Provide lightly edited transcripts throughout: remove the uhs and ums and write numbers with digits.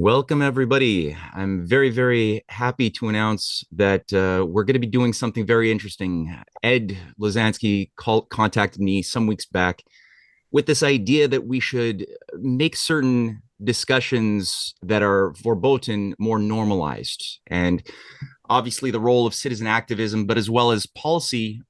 Welcome, everybody. I'm very, very happy to announce that we're going to be doing something very interesting. Ed Lozansky contacted me some weeks back with this idea that we should make certain discussions that are verboten more normalized. And obviously, the role of citizen activism, but as well as policy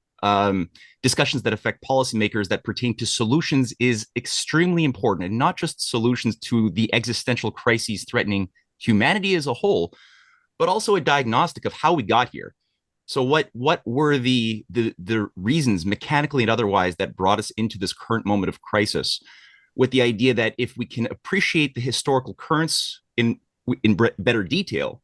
discussions that affect policymakers that pertain to solutions is extremely important, and not just solutions to the existential crises threatening humanity as a whole, but also a diagnostic of how we got here. So what were the reasons, mechanically and otherwise, that brought us into this current moment of crisis? With the idea that if we can appreciate the historical currents in better detail,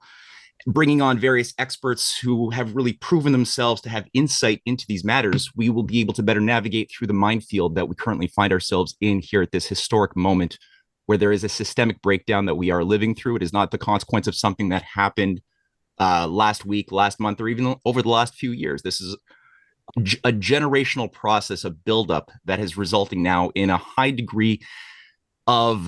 bringing on various experts who have really proven themselves to have insight into these matters, we will be able to better navigate through the minefield that we currently find ourselves in here at this historic moment where there is a systemic breakdown that we are living through. It is not the consequence of something that happened last week, last month, or even over the last few years. This is a generational process of buildup that is resulting now in a high degree of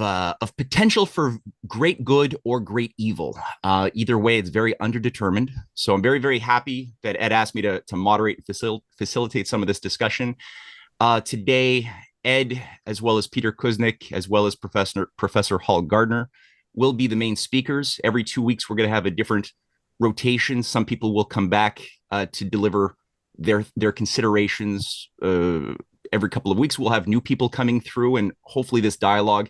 potential for great good or great evil. Either way, it's very underdetermined. So I'm very, very happy that Ed asked me to moderate and facilitate some of this discussion. Today, Ed, as well as Peter Kuznick, as well as Professor Hall Gardner, will be the main speakers. Every 2 weeks, we're going to have a different rotation. Some people will come back to deliver their considerations. Every couple of weeks, we'll have new people coming through, and hopefully this dialogue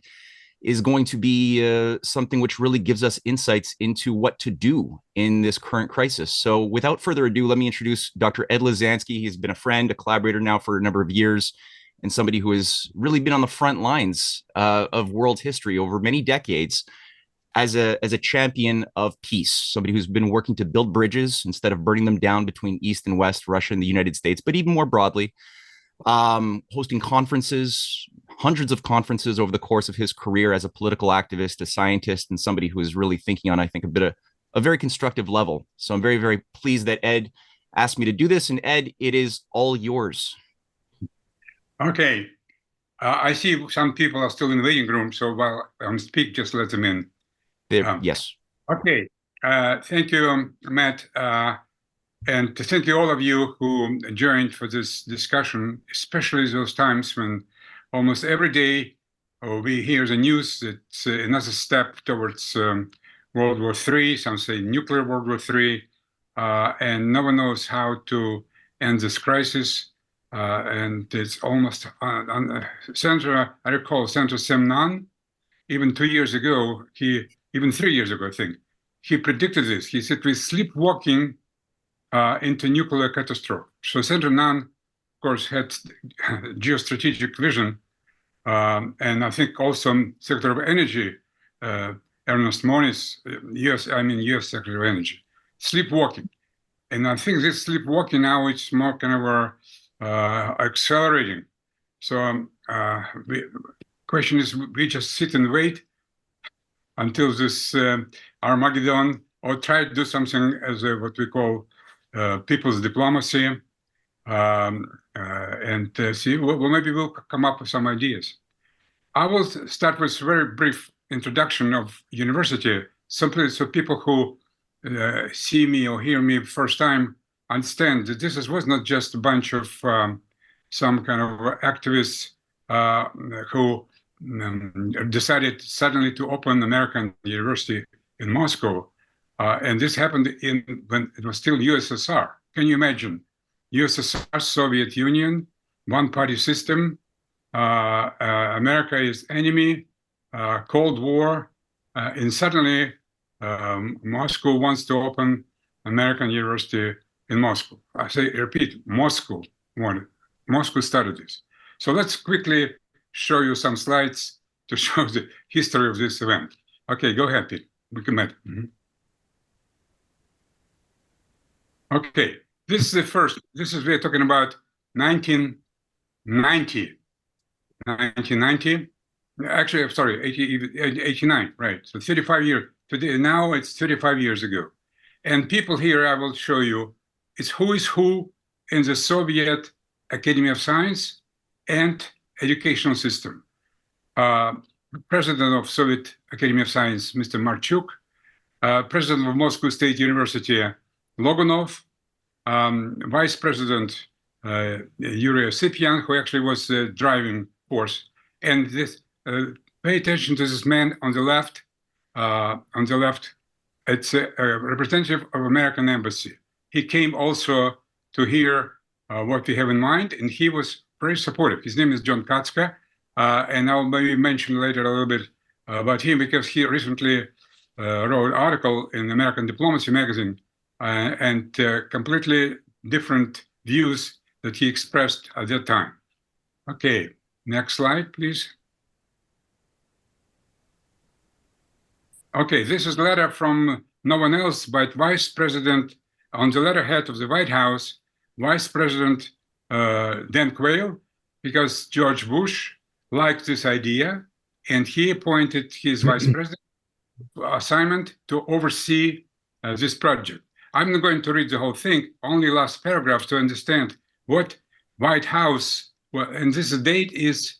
is going to be something which really gives us insights into what to do in this current crisis. So without further ado, let me introduce Dr. Ed Lozansky. He's been a friend, a collaborator now for a number of years, and somebody who has really been on the front lines of world history over many decades as a champion of peace, somebody who's been working to build bridges instead of burning them down between East and West, Russia and the United States, but even more broadly, hosting conferences, hundreds of conferences over the course of his career as a political activist, a scientist, and somebody who is really thinking on, I think, a very constructive level. So I'm very, very pleased that Ed asked me to do this. And Ed, it is all yours. Okay. I see some people are still in the waiting room, so while I speak, just let them in. Yes. Okay. Thank you, Matt. And thank you all of you who joined for this discussion, especially those times when almost every day we hear the news that it's another step towards World War III, some say nuclear World War III, and no one knows how to end this crisis. And it's almost, Senator, I recall Senator Sam Nunn, even 2 years ago, even 3 years ago, I think, he predicted this. He said we're sleepwalking into nuclear catastrophe. So Senator Nunn, of course, had geostrategic vision, and I think also Secretary of Energy, Ernest Moniz, U.S. Secretary of Energy, sleepwalking. And I think this sleepwalking now it's more kind of accelerating. So question is, we just sit and wait until this Armageddon, or try to do something as what we call people's diplomacy, and see, well, maybe we'll come up with some ideas. I will start with a very brief introduction of university, simply so people who see me or hear me first time understand that this was not just a bunch of some kind of activists who decided suddenly to open American University in Moscow. And this happened when it was still USSR. Can you imagine? USSR, Soviet Union, one-party system, America is enemy, Cold War, and suddenly Moscow wants to open American University in Moscow. Repeat, Moscow wanted. Moscow started this. So let's quickly show you some slides to show the history of this event. Okay, go ahead, Pete. We can meet. Okay, this is the first. We're talking about 1990. 1990. Actually, I'm sorry, 89, right? So 35 years. Today, now it's 35 years ago. And people here, I will show you, it's who is who in the Soviet Academy of Science and educational system. President of Soviet Academy of Science, Mr. Marchuk, President of Moscow State University, Logunov, Vice President Yuri Osipyan, who actually was the driving force. And this, pay attention to this man on the left. On the left, it's a representative of American embassy. He came also to hear what we have in mind, and he was very supportive. His name is John Katska, and I'll maybe mention later a little bit about him because he recently wrote an article in American Diplomacy magazine and completely different views that he expressed at that time. Okay, next slide, please. Okay, this is a letter from no one else but Vice President, on the letterhead of the White House, Vice President Dan Quayle, because George Bush liked this idea, and he appointed his vice president assignment to oversee this project. I'm not going to read the whole thing, only last paragraph to understand what White House, well, and this date is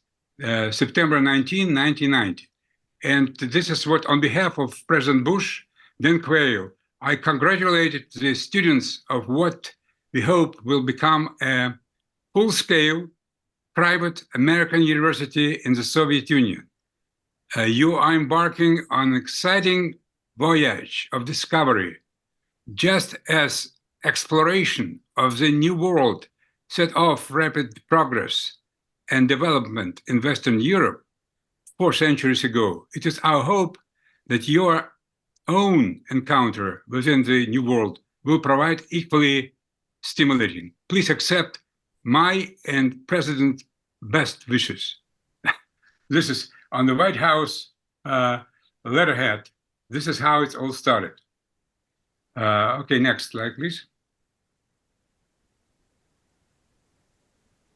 September 19, 1990. And this is what, on behalf of President Bush, Dan Quayle, I congratulated the students of what we hope will become a full-scale private American university in the Soviet Union. You are embarking on an exciting voyage of discovery, just as exploration of the new world set off rapid progress and development in Western Europe 4 centuries ago. It is our hope that your own encounter within the new world will provide equally stimulating. Please accept my and President's best wishes. This is on the White House letterhead. This is how it all started. Okay, next slide, please.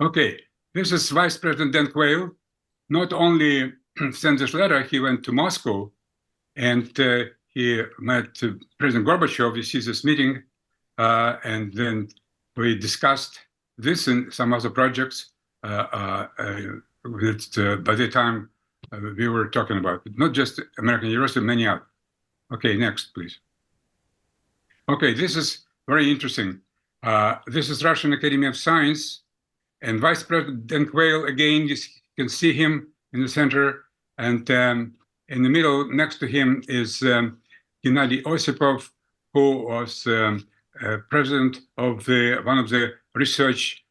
Okay, this is Vice President Dan Quayle. Not only sent this letter, he went to Moscow and he met President Gorbachev. You see this meeting, and then we discussed this and some other projects that by the time we were talking about, not just American University, many others. Okay, next, please. Okay, this is very interesting. This is Russian Academy of Science, and Vice President Dan Quayle, again, you can see him in the center, and in the middle, next to him is Gennady Osipov, who was president of one of the research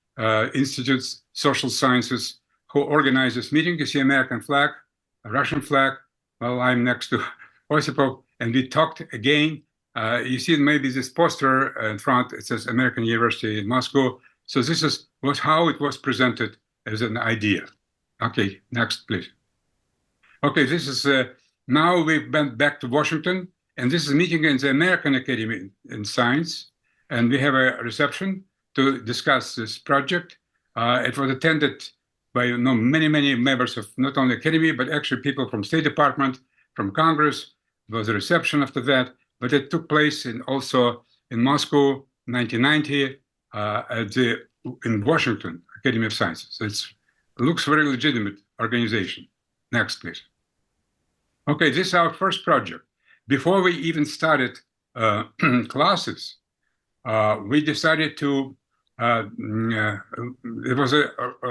institutes, social sciences, who organized this meeting. You see American flag, a Russian flag. Well, I'm next to Osipov, and we talked again. You see maybe this poster in front, it says American University in Moscow. So this was how it was presented as an idea. Okay, next, please. Okay, this is, now we've been back to Washington, and this is a meeting in the American Academy in Science, and we have a reception to discuss this project. It was attended by many, many members of not only Academy, but actually people from State Department, from Congress. There was a reception after that, but it took place also in Moscow, 1990, in Washington Academy of Sciences. It looks very legitimate organization. Next, please. Okay, this is our first project. Before we even started classes, we decided to, it was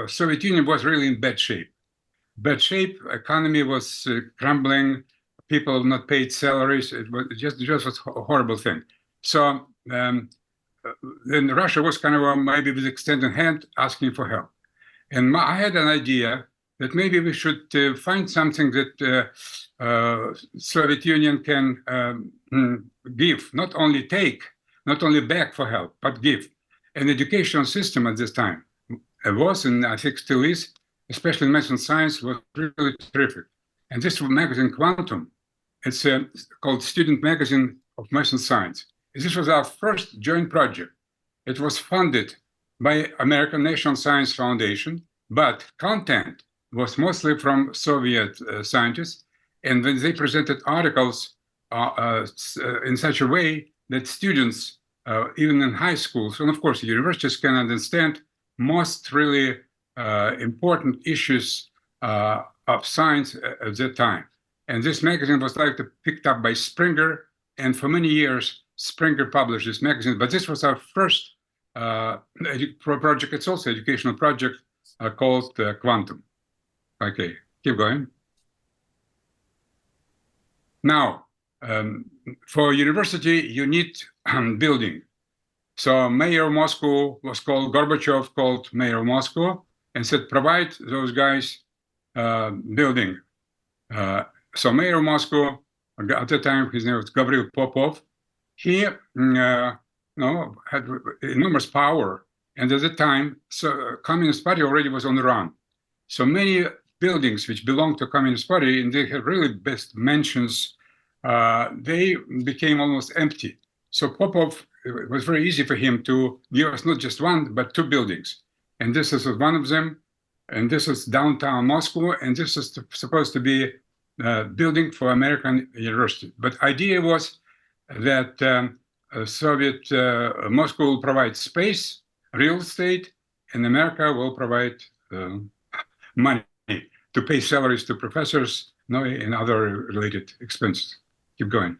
Soviet Union was really in bad shape. Bad shape, economy was crumbling, people not paid salaries. It just was a horrible thing. So then Russia was kind of maybe with extended hand asking for help. And I had an idea that maybe we should find something that Soviet Union can give, not only take, not only beg for help, but give. An educational system at this time was, and I think still is, especially in math and science, was really terrific. And this magazine, Quantum, it's called Student Magazine of Math and Science. This was our first joint project. It was funded by American National Science Foundation, but content was mostly from Soviet scientists. And when they presented articles in such a way that students, even in high schools, and of course universities, can understand most really important issues of science at that time. And this magazine was later picked up by Springer, and for many years, Springer published this magazine. But this was our first project. It's also an educational project called Quantum. Okay, keep going. Now, for university, you need building. So mayor of Moscow was called, Gorbachev called mayor of Moscow and said, provide those guys building. So mayor of Moscow, at the time, his name was Gavril Popov. He had enormous power. And at the time, so Communist Party already was on the run. So many buildings which belonged to Communist Party, and they had really best mansions, they became almost empty. So Popov, it was very easy for him to give us not just one, but two buildings. And this is one of them. And this is downtown Moscow. And this is supposed to be a building for American university. But idea was that Soviet Moscow will provide space, real estate, and America will provide money to pay salaries to professors, and other related expenses. Keep going.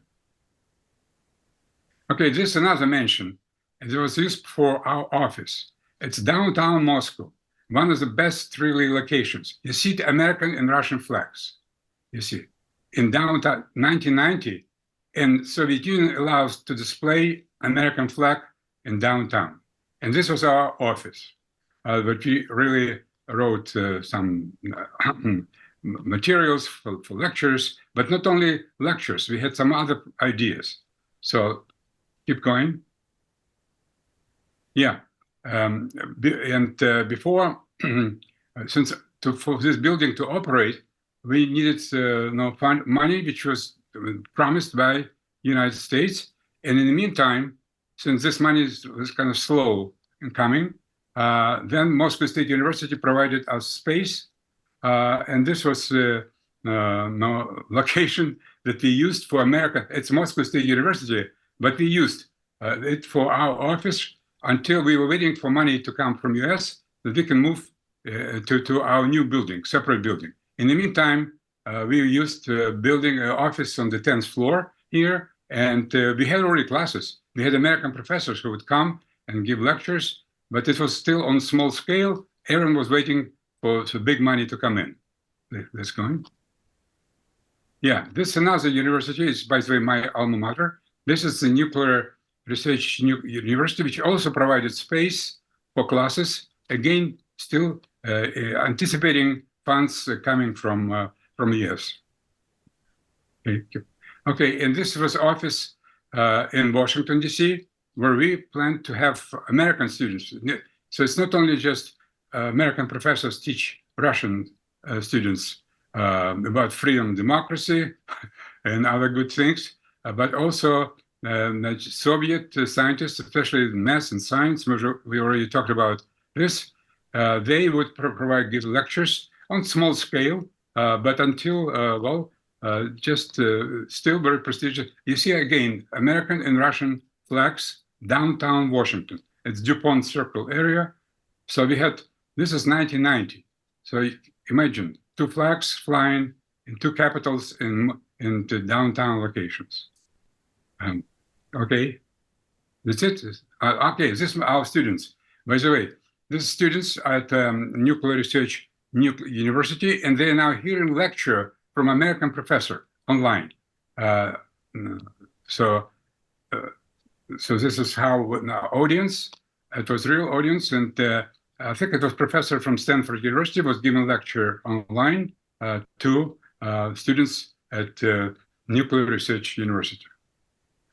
Okay, this is another mention. It was used for our office. It's downtown Moscow, one of the best really locations. You see the American and Russian flags. You see, in downtown 1990, and Soviet Union allows to display American flag in downtown. And this was our office, but we really wrote some materials for lectures, but not only lectures, we had some other ideas. So keep going. Yeah, before, since for this building to operate, we needed find money, which was promised by United States. And in the meantime, since this money was kind of slow in coming, then Moscow State University provided us space. And this was location that we used for America. It's Moscow State University, but we used it for our office until we were waiting for money to come from US that we can move to our new building, separate building. In the meantime, we used building an office on the 10th floor here, and we had already classes. We had American professors who would come and give lectures, but it was still on small scale. Everyone was waiting for big money to come in. Let's go on. Yeah, this is another university. It's, by the way, my alma mater. This is the Nuclear Research University, which also provided space for classes. Again, still anticipating funds coming from US. Okay, and this was office in Washington, D.C., where we plan to have American students. So it's not only just American professors teach Russian students about freedom, democracy, and other good things, but also Soviet scientists, especially in math and science, we already talked about this. They would provide give lectures on small scale, but until, still very prestigious. You see, again, American and Russian flags, downtown Washington. It's DuPont Circle area. So we had, this is 1990. So imagine two flags flying in two capitals in the downtown locations. Okay, that's it. Okay, this is our students. By the way, these students at Nuclear Research University, and they are now hearing lecture from American professor online. So this is how audience. It was real audience, and I think it was professor from Stanford University was giving lecture online to students at Nuclear Research University.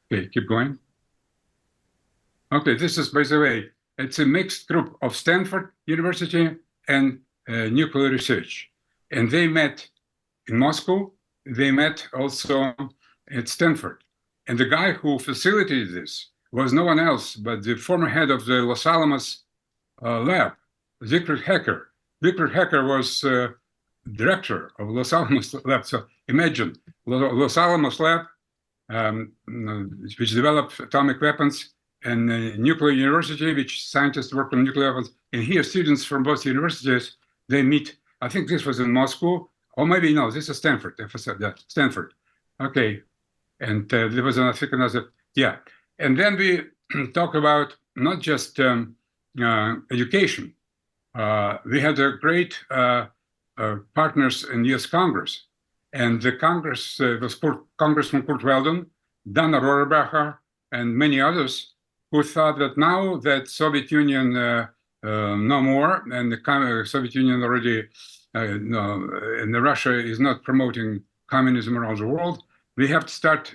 Okay, keep going. Okay, this is, by the way, it's a mixed group of Stanford University and Nuclear Research. And they met in Moscow. They met also at Stanford. And the guy who facilitated this was no one else but the former head of the Los Alamos lab, Victor Hecker. Victor Hecker was director of Los Alamos lab. So imagine Los Alamos lab, which developed atomic weapons, and Nuclear University, which scientists work on nuclear weapons. And here, students from both universities, they meet. I think this was in Moscow, or maybe no, this is Stanford. Yeah, Stanford. Okay, and there was another, yeah. And then we talk about not just education. We had a great partners in U.S. Congress, and the Congress was Congressman Kurt Weldon, Dana Rohrabacher, and many others who thought that now that Soviet Union no more, and the Soviet Union already, no, and Russia is not promoting communism around the world, we have to start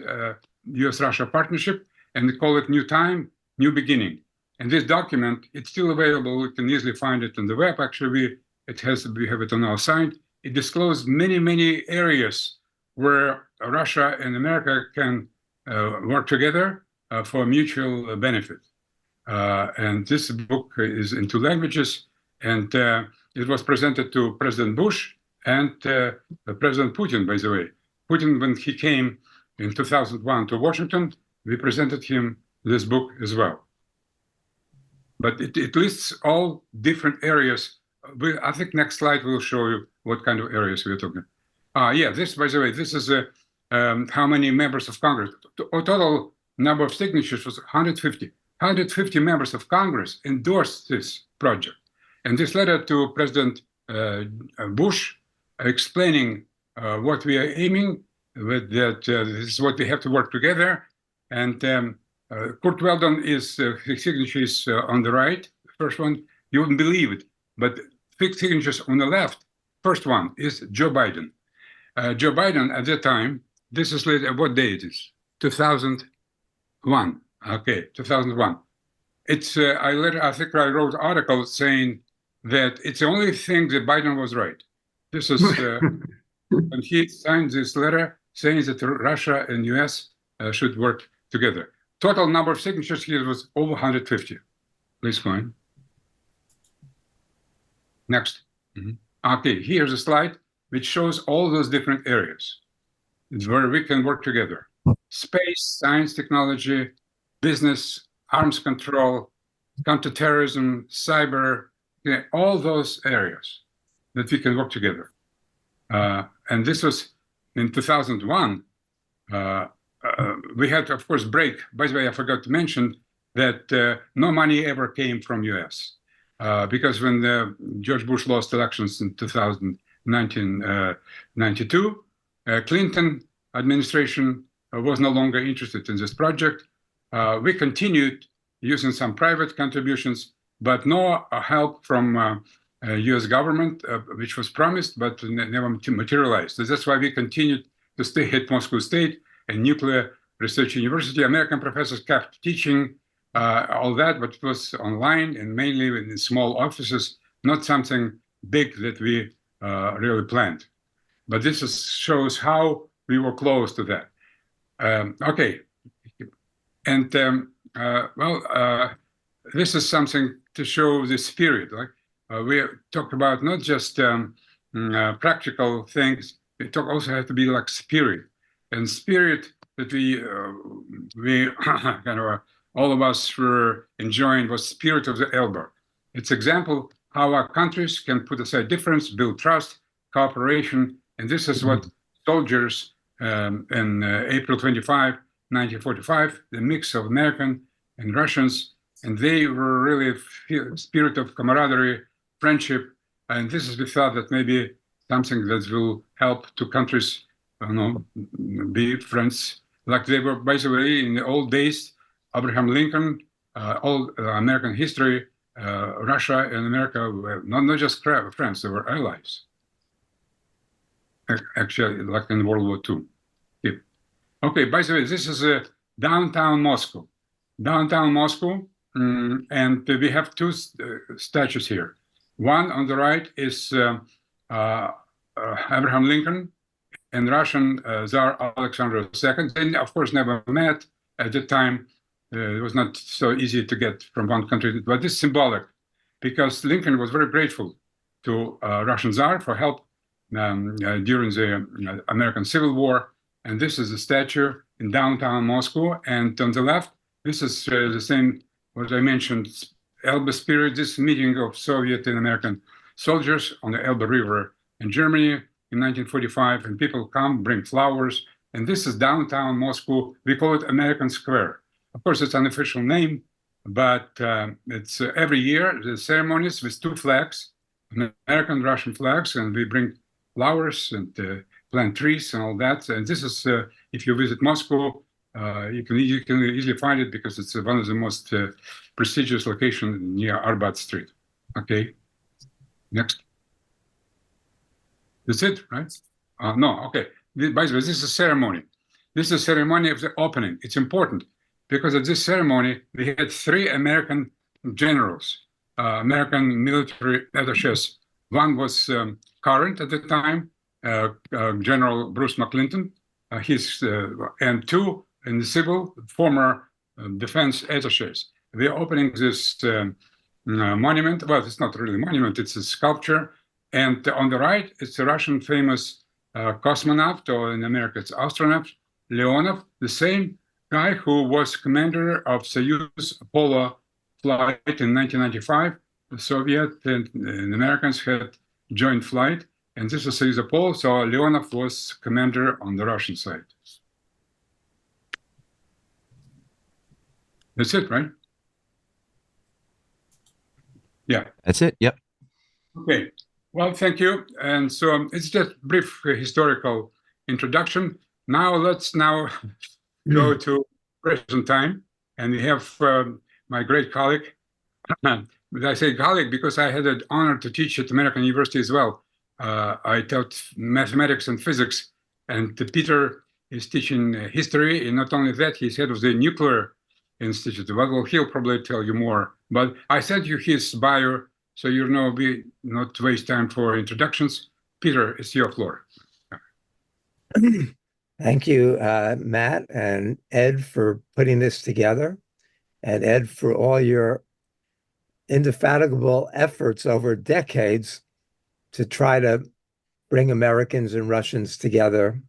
U.S.-Russia partnership and call it New Time, New Beginning. And this document, it's still available. You can easily find it on the web. Actually, we have it on our site. It disclosed many, many areas where Russia and America can work together for mutual benefit. And this book is in 2 languages, and it was presented to President Bush and President Putin, by the way. Putin, when he came in 2001 to Washington, we presented him this book as well. But it lists all different areas. I think next slide will show you what kind of areas we're talking. Yeah, this, by the way, this is how many members of Congress. Total number of signatures was 150. 150 members of Congress endorsed this project. And this letter to President Bush explaining what we are aiming with, that this is what we have to work together. And Kurt Weldon is, his signature is on the right, the first one. You wouldn't believe it, but 6 signatures on the left. First one is Joe Biden. Joe Biden at that time, this is what day it is? 2001. Okay, 2001. It's I think I wrote an article saying that it's the only thing that Biden was right. This is when he signed this letter saying that Russia and US should work together. Total number of signatures here was over 150. Please go on. Next. Okay, here's a slide which shows all those different areas where we can work together. Space, science, technology, business, arms control, counterterrorism, cyber, all those areas that we can work together. And this was in 2001. We had, of course, break. By the way, I forgot to mention that no money ever came from US. Because when George Bush lost elections in 1992, Clinton administration was no longer interested in this project. We continued using some private contributions, but no help from US government, which was promised, but never materialized. So that's why we continued to stay at Moscow State and Nuclear Research University. American professors kept teaching all that, but it was online and mainly in small offices, not something big that we really planned. But this shows how we were close to that. Okay. And this is something to show the spirit. Like we talked about not just practical things, it also has to be like spirit. And spirit that we kind of all of us were enjoying was spirit of the Elbe. It's example how our countries can put aside difference, build trust, cooperation, and this is what soldiers in April 25, 1945, the mix of American and Russians, and they were really spirit of camaraderie, friendship, and this is we thought that maybe something that will help two countries, be friends like they were. By the way, in the old days, Abraham Lincoln, all American history, Russia and America were not just friends, they were allies. Actually, like in World War II. Yeah. Okay, by the way, this is downtown Moscow. Downtown Moscow, and we have 2 statues here. One on the right is Abraham Lincoln and Russian Tsar Alexander II. They, of course, never met at the time. It was not so easy to get from one country, but this is symbolic because Lincoln was very grateful to Russian Tsar for help during the American Civil War. And this is a statue in downtown Moscow. And on the left, this is the same, what I mentioned, Elbe spirit, this meeting of Soviet and American soldiers on the Elbe River in Germany. in 1945, and people come, bring flowers, and this is downtown Moscow. We call it American Square. Of course, it's an official name, but it's every year the ceremonies with two flags, American and Russian flags, and we bring flowers and plant trees and all that. And this is, if you visit Moscow, you can easily find it because it's one of the most prestigious locations near Arbat Street. Okay, next. That's it, right? No, okay. By the way, this is a ceremony. This is a ceremony of the opening. It's important because at this ceremony, we had three American generals, American military attachés. One was current at the time, General Bruce McClinton, and two in the civil, former defense attachés. We're opening this monument. Well, it's not really a monument, it's a sculpture. And on the right, it's a Russian famous cosmonaut, or in America, it's astronaut, Leonov, the same guy who was commander of Soyuz Apollo flight in 1995. The Soviet and Americans had joint flight, and this was Soyuz Apollo, so Leonov was commander on the Russian side. That's it, right? Yeah. That's it. Yep. Okay. Well, thank you. And so it's just brief historical introduction. Now let's go to present time. And we have my great colleague. But I say colleague because I had the honor to teach at American University as well. I taught mathematics and physics, and Peter is teaching history. And not only that, he's head of the Nuclear Institute. Well, he'll probably tell you more. But I sent you his bio, so you know we not waste time for introductions. Peter, it's your floor. Thank you, Matt and Ed, for putting this together, and Ed for all your indefatigable efforts over decades to try to bring Americans and Russians together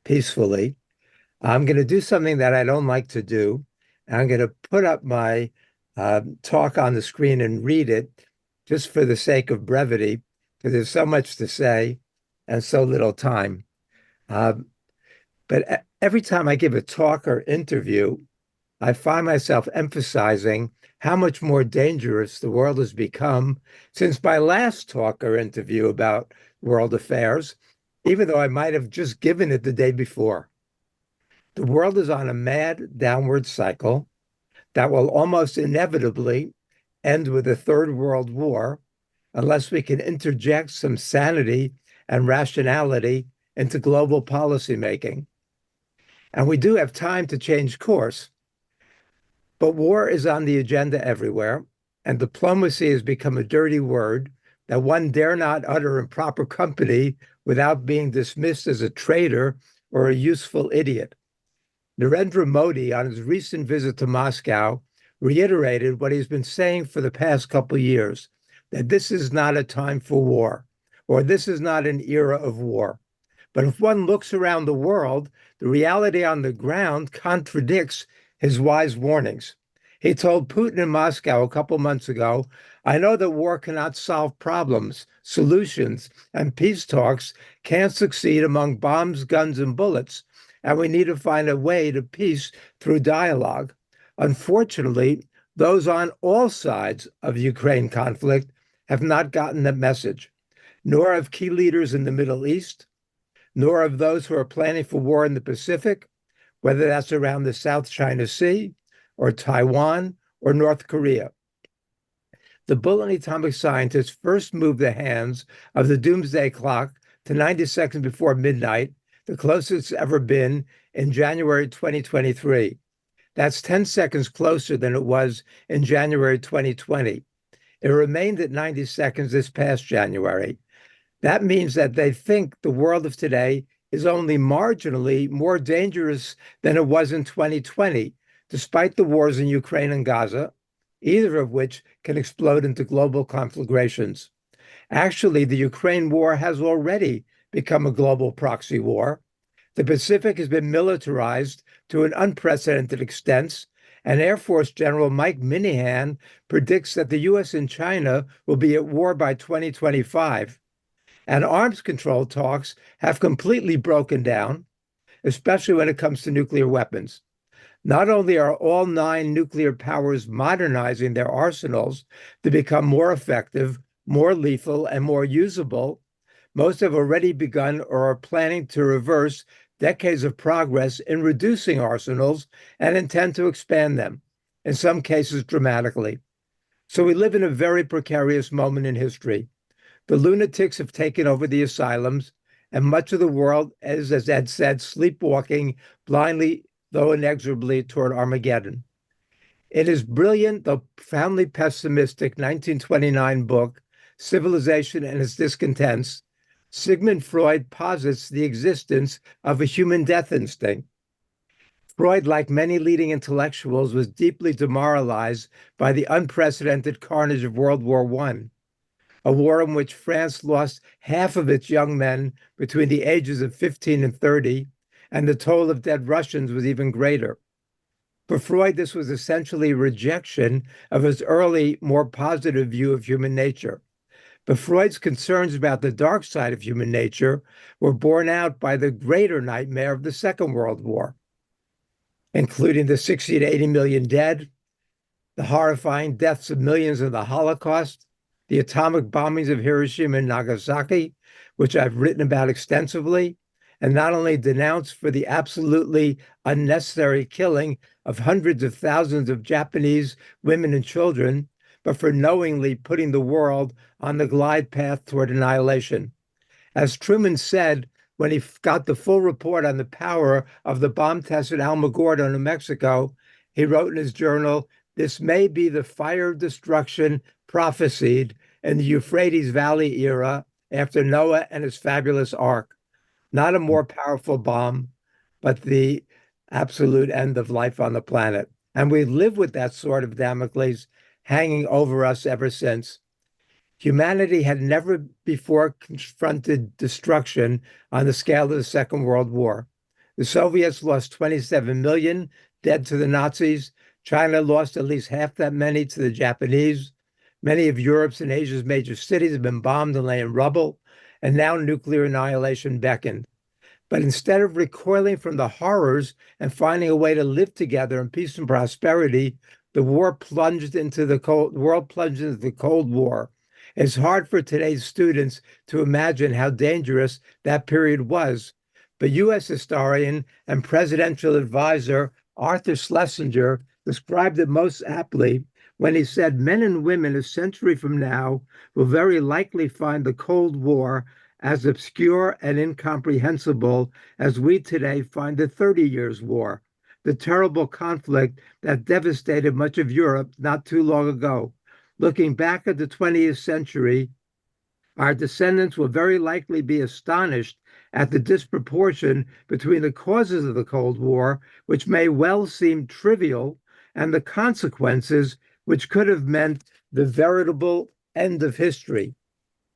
peacefully. I'm going to do something that I don't like to do. I'm going to put up my talk on the screen and read it just for the sake of brevity, because there's so much to say and so little time. But every time I give a talk or interview, I find myself emphasizing how much more dangerous the world has become since my last talk or interview about world affairs, even though I might have just given it the day before. The world is on a mad downward cycle that will almost inevitably end with a third world war unless we can interject some sanity and rationality into global policymaking. And we do have time to change course. But war is on the agenda everywhere, and diplomacy has become a dirty word that one dare not utter in proper company without being dismissed as a traitor or a useful idiot. Narendra Modi, on his recent visit to Moscow, reiterated what he's been saying for the past couple of years, that this is not a time for war, or this is not an era of war. But if one looks around the world, the reality on the ground contradicts his wise warnings. He told Putin in Moscow a couple months ago, I know that war cannot solve problems, solutions, and peace talks can't succeed among bombs, guns, and bullets, and we need to find a way to peace through dialogue. Unfortunately, those on all sides of the Ukraine conflict have not gotten that message, nor have key leaders in the Middle East, nor have those who are planning for war in the Pacific, whether that's around the South China Sea or Taiwan or North Korea. The bullet atomic scientists first moved the hands of the doomsday clock to 90 seconds before midnight, the closest it's ever been in January 2023. That's 10 seconds closer than it was in January 2020. It remained at 90 seconds this past January. That means that they think the world of today is only marginally more dangerous than it was in 2020, despite the wars in Ukraine and Gaza, either of which can explode into global conflagrations. Actually, the Ukraine war has already become a global proxy war. The Pacific has been militarized to an unprecedented extent, and Air Force General Mike Minihan predicts that the U.S. and China will be at war by 2025. And arms control talks have completely broken down, especially when it comes to nuclear weapons. Not only are all 9 nuclear powers modernizing their arsenals to become more effective, more lethal, and more usable, most have already begun or are planning to reverse decades of progress in reducing arsenals and intend to expand them, in some cases dramatically. So we live in a very precarious moment in history. The lunatics have taken over the asylums, and much of the world is, as Ed said, sleepwalking blindly, though inexorably, toward Armageddon. In his brilliant, though profoundly pessimistic 1929 book, Civilization and Its Discontents, Sigmund Freud posits the existence of a human death instinct. Freud, like many leading intellectuals, was deeply demoralized by the unprecedented carnage of World War I, a war in which France lost half of its young men between the ages of 15 and 30, and the toll of dead Russians was even greater. For Freud, this was essentially a rejection of his early, more positive view of human nature. But Freud's concerns about the dark side of human nature were borne out by the greater nightmare of the Second World War, including the 60 to 80 million dead, the horrifying deaths of millions in the Holocaust, the atomic bombings of Hiroshima and Nagasaki, which I've written about extensively, and not only denounced for the absolutely unnecessary killing of hundreds of thousands of Japanese women and children, but for knowingly putting the world on the glide path toward annihilation. As Truman said when he got the full report on the power of the bomb test at Alamogordo, New Mexico, he wrote in his journal, "This may be the fire of destruction prophesied in the Euphrates Valley era after Noah and his fabulous ark. Not a more powerful bomb, but the absolute end of life on the planet." And we live with that sword of Damocles hanging over us ever since. Humanity had never before confronted destruction on the scale of the Second World War. The Soviets lost 27 million dead to the Nazis. China lost at least half that many to the Japanese. Many of Europe's and Asia's major cities have been bombed and lay in rubble, and now nuclear annihilation beckoned. But instead of recoiling from the horrors and finding a way to live together in peace and prosperity, the world plunged into the Cold War. It's hard for today's students to imagine how dangerous that period was. But U.S. historian and presidential advisor Arthur Schlesinger described it most aptly when he said men and women a century from now will very likely find the Cold War as obscure and incomprehensible as we today find the 30 Years' War, the terrible conflict that devastated much of Europe not too long ago. Looking back at the 20th century, our descendants will very likely be astonished at the disproportion between the causes of the Cold War, which may well seem trivial, and the consequences, which could have meant the veritable end of history.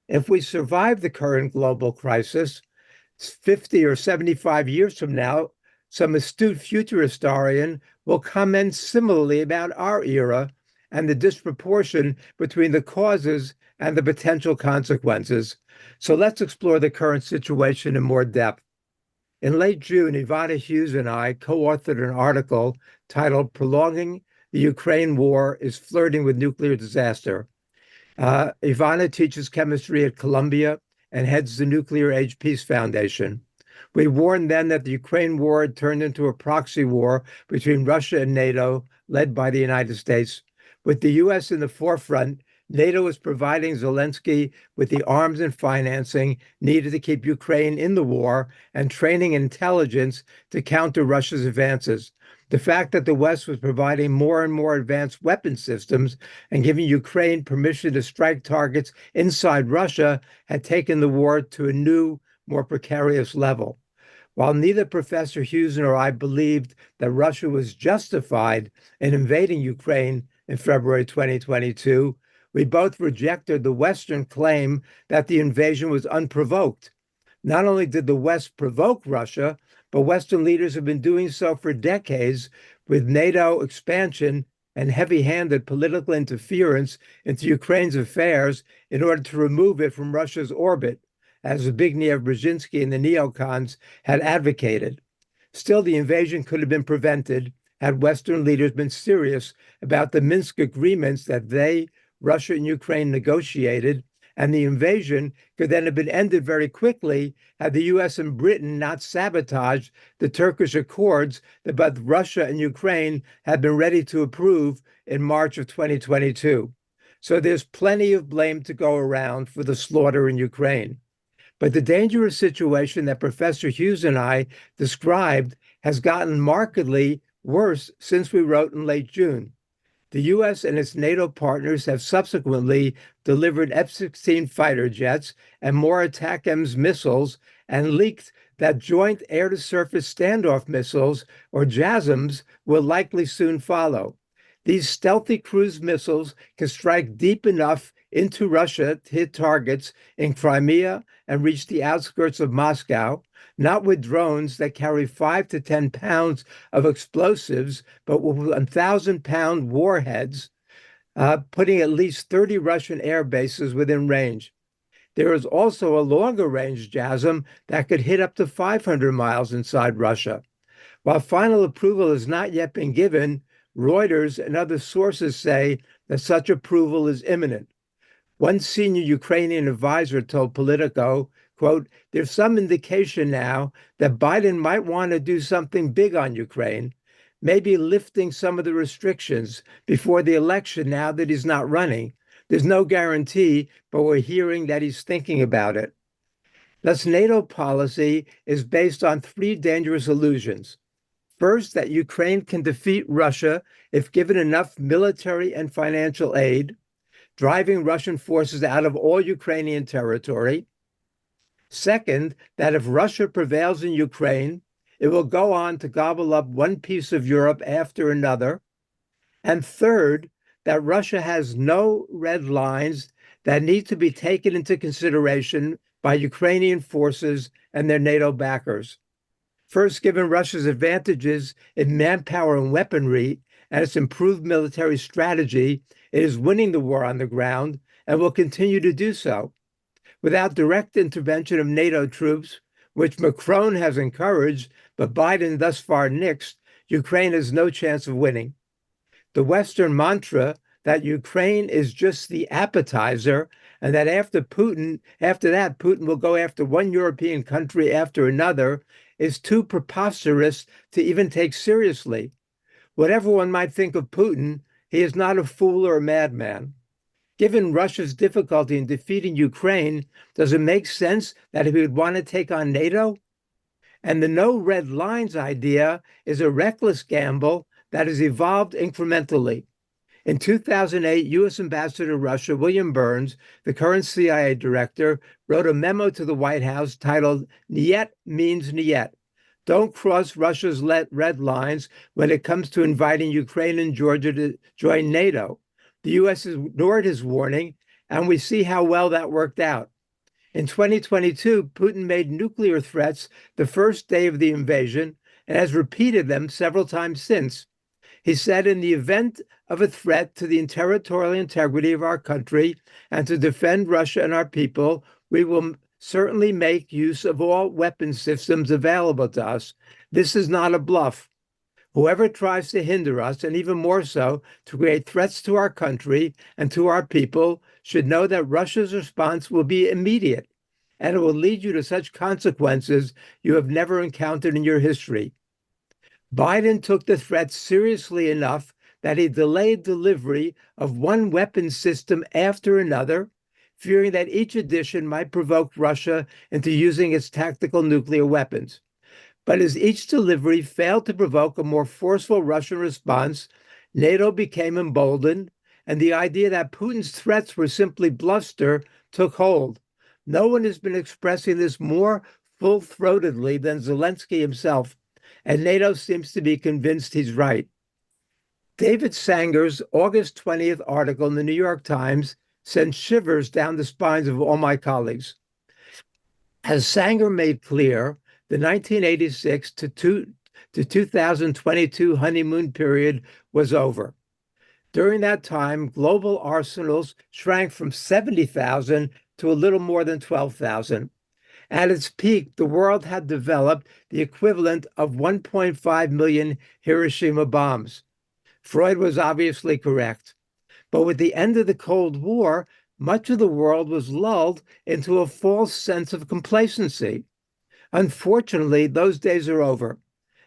If we survive the current global crisis, 50 or 75 years from now, some astute future historian will comment similarly about our era and the disproportion between the causes and the potential consequences. So let's explore the current situation in more depth. In late June, Ivana Hughes and I co-authored an article titled "Prolonging the Ukraine War is Flirting with Nuclear Disaster." Ivana teaches chemistry at Columbia and heads the Nuclear Age Peace Foundation. We warned then that the Ukraine war had turned into a proxy war between Russia and NATO, led by the United States. With the U.S. in the forefront, NATO is providing Zelensky with the arms and financing needed to keep Ukraine in the war and training intelligence to counter Russia's advances. The fact that the West was providing more and more advanced weapon systems and giving Ukraine permission to strike targets inside Russia had taken the war to a new, more precarious level. While neither Professor Hughes nor I believed that Russia was justified in invading Ukraine in February 2022, we both rejected the Western claim that the invasion was unprovoked. Not only did the West provoke Russia, but Western leaders have been doing so for decades with NATO expansion and heavy-handed political interference into Ukraine's affairs in order to remove it from Russia's orbit. as Zbigniew Brzezinski and the neocons had advocated. Still, the invasion could have been prevented had Western leaders been serious about the Minsk agreements that Russia and Ukraine, negotiated, and the invasion could then have been ended very quickly had the US and Britain not sabotaged the Turkish accords that both Russia and Ukraine had been ready to approve in March of 2022. So there's plenty of blame to go around for the slaughter in Ukraine. But the dangerous situation that Professor Hughes and I described has gotten markedly worse since we wrote in late June. The U.S. and its NATO partners have subsequently delivered F-16 fighter jets and more ATACMS missiles and leaked that joint air-to-surface standoff missiles, or JASSMs, will likely soon follow. These stealthy cruise missiles can strike deep enough into Russia to hit targets in Crimea and reach the outskirts of Moscow, not with drones that carry 5 to 10 pounds of explosives, but with 1,000-pound warheads, putting at least 30 Russian air bases within range. There is also a longer-range JASSM that could hit up to 500 miles inside Russia. While final approval has not yet been given, Reuters and other sources say that such approval is imminent. One senior Ukrainian advisor told Politico, quote, "There's some indication now that Biden might want to do something big on Ukraine, maybe lifting some of the restrictions before the election now that he's not running. There's no guarantee, but we're hearing that he's thinking about it." Thus, NATO policy is based on three dangerous illusions. First, that Ukraine can defeat Russia if given enough military and financial aid, driving Russian forces out of all Ukrainian territory. Second, that if Russia prevails in Ukraine, it will go on to gobble up one piece of Europe after another. And third, that Russia has no red lines that need to be taken into consideration by Ukrainian forces and their NATO backers. First, given Russia's advantages in manpower and weaponry and its improved military strategy, it is winning the war on the ground and will continue to do so. Without direct intervention of NATO troops, which Macron has encouraged, but Biden thus far nixed, Ukraine has no chance of winning. The Western mantra that Ukraine is just the appetizer and that after that, Putin will go after one European country after another is too preposterous to even take seriously. Whatever one might think of Putin, he is not a fool or a madman. Given Russia's difficulty in defeating Ukraine, does it make sense that he would want to take on NATO? And the no red lines idea is a reckless gamble that has evolved incrementally. In 2008, U.S. Ambassador to Russia William Burns, the current CIA director, wrote a memo to the White House titled "Niet means Niet." Don't cross Russia's red lines when it comes to inviting Ukraine and Georgia to join NATO. The U.S. ignored his warning, and we see how well that worked out. In 2022, Putin made nuclear threats the first day of the invasion and has repeated them several times since. He said, in the event of a threat to the territorial integrity of our country and to defend Russia and our people, we will certainly make use of all weapon systems available to us. This is not a bluff. Whoever tries to hinder us, and even more so, to create threats to our country and to our people, should know that Russia's response will be immediate, and it will lead you to such consequences you have never encountered in your history. Biden took the threat seriously enough that he delayed delivery of one weapon system after another, fearing that each addition might provoke Russia into using its tactical nuclear weapons. But as each delivery failed to provoke a more forceful Russian response, NATO became emboldened, and the idea that Putin's threats were simply bluster took hold. No one has been expressing this more full-throatedly than Zelensky himself, and NATO seems to be convinced he's right. David Sanger's August 20th article in the New York Times sent shivers down the spines of all my colleagues. As Sanger made clear, the 1986 to 2022 honeymoon period was over. During that time, global arsenals shrank from 70,000 to a little more than 12,000. At its peak, the world had developed the equivalent of 1.5 million Hiroshima bombs. Freud was obviously correct. But with the end of the Cold War, much of the world was lulled into a false sense of complacency. Unfortunately, those days are over.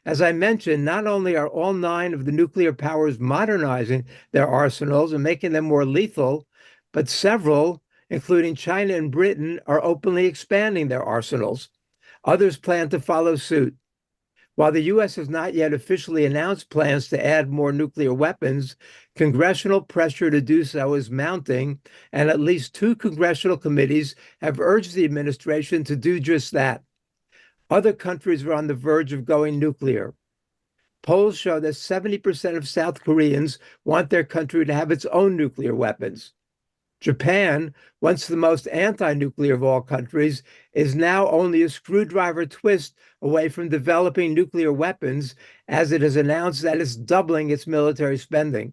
As I mentioned, not only are all 9 of the nuclear powers modernizing their arsenals and making them more lethal, but several, including China and Britain, are openly expanding their arsenals. Others plan to follow suit. While the U.S. has not yet officially announced plans to add more nuclear weapons, congressional pressure to do so is mounting, and at least 2 congressional committees have urged the administration to do just that. Other countries are on the verge of going nuclear. Polls show that 70% of South Koreans want their country to have its own nuclear weapons. Japan, once the most anti-nuclear of all countries, is now only a screwdriver twist away from developing nuclear weapons, as it has announced that it's doubling its military spending.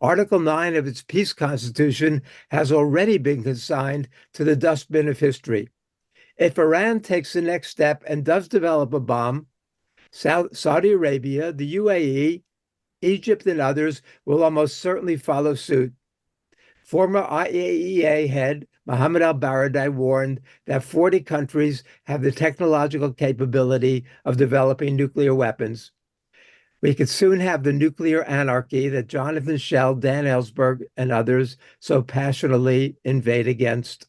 Article 9 of its peace constitution has already been consigned to the dustbin of history. If Iran takes the next step and does develop a bomb, Saudi Arabia, the UAE, Egypt, and others will almost certainly follow suit. Former IAEA head Mohammed al-Baradei warned that 40 countries have the technological capability of developing nuclear weapons. We could soon have the nuclear anarchy that Jonathan Schell, Dan Ellsberg, and others so passionately inveigh against.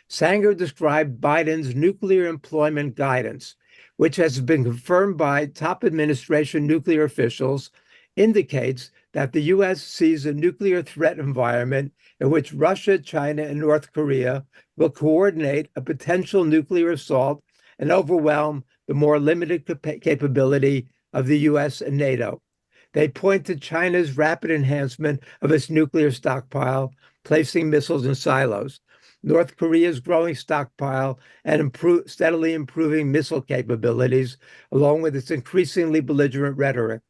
Sanger described Biden's nuclear employment guidance, which has been confirmed by top administration nuclear officials, indicates that the U.S. sees a nuclear threat environment in which Russia, China, and North Korea will coordinate a potential nuclear assault and overwhelm the more limited capability of the U.S. and NATO. They point to China's rapid enhancement of its nuclear stockpile, placing missiles in silos, North Korea's growing stockpile and steadily improving missile capabilities, along with its increasingly belligerent rhetoric.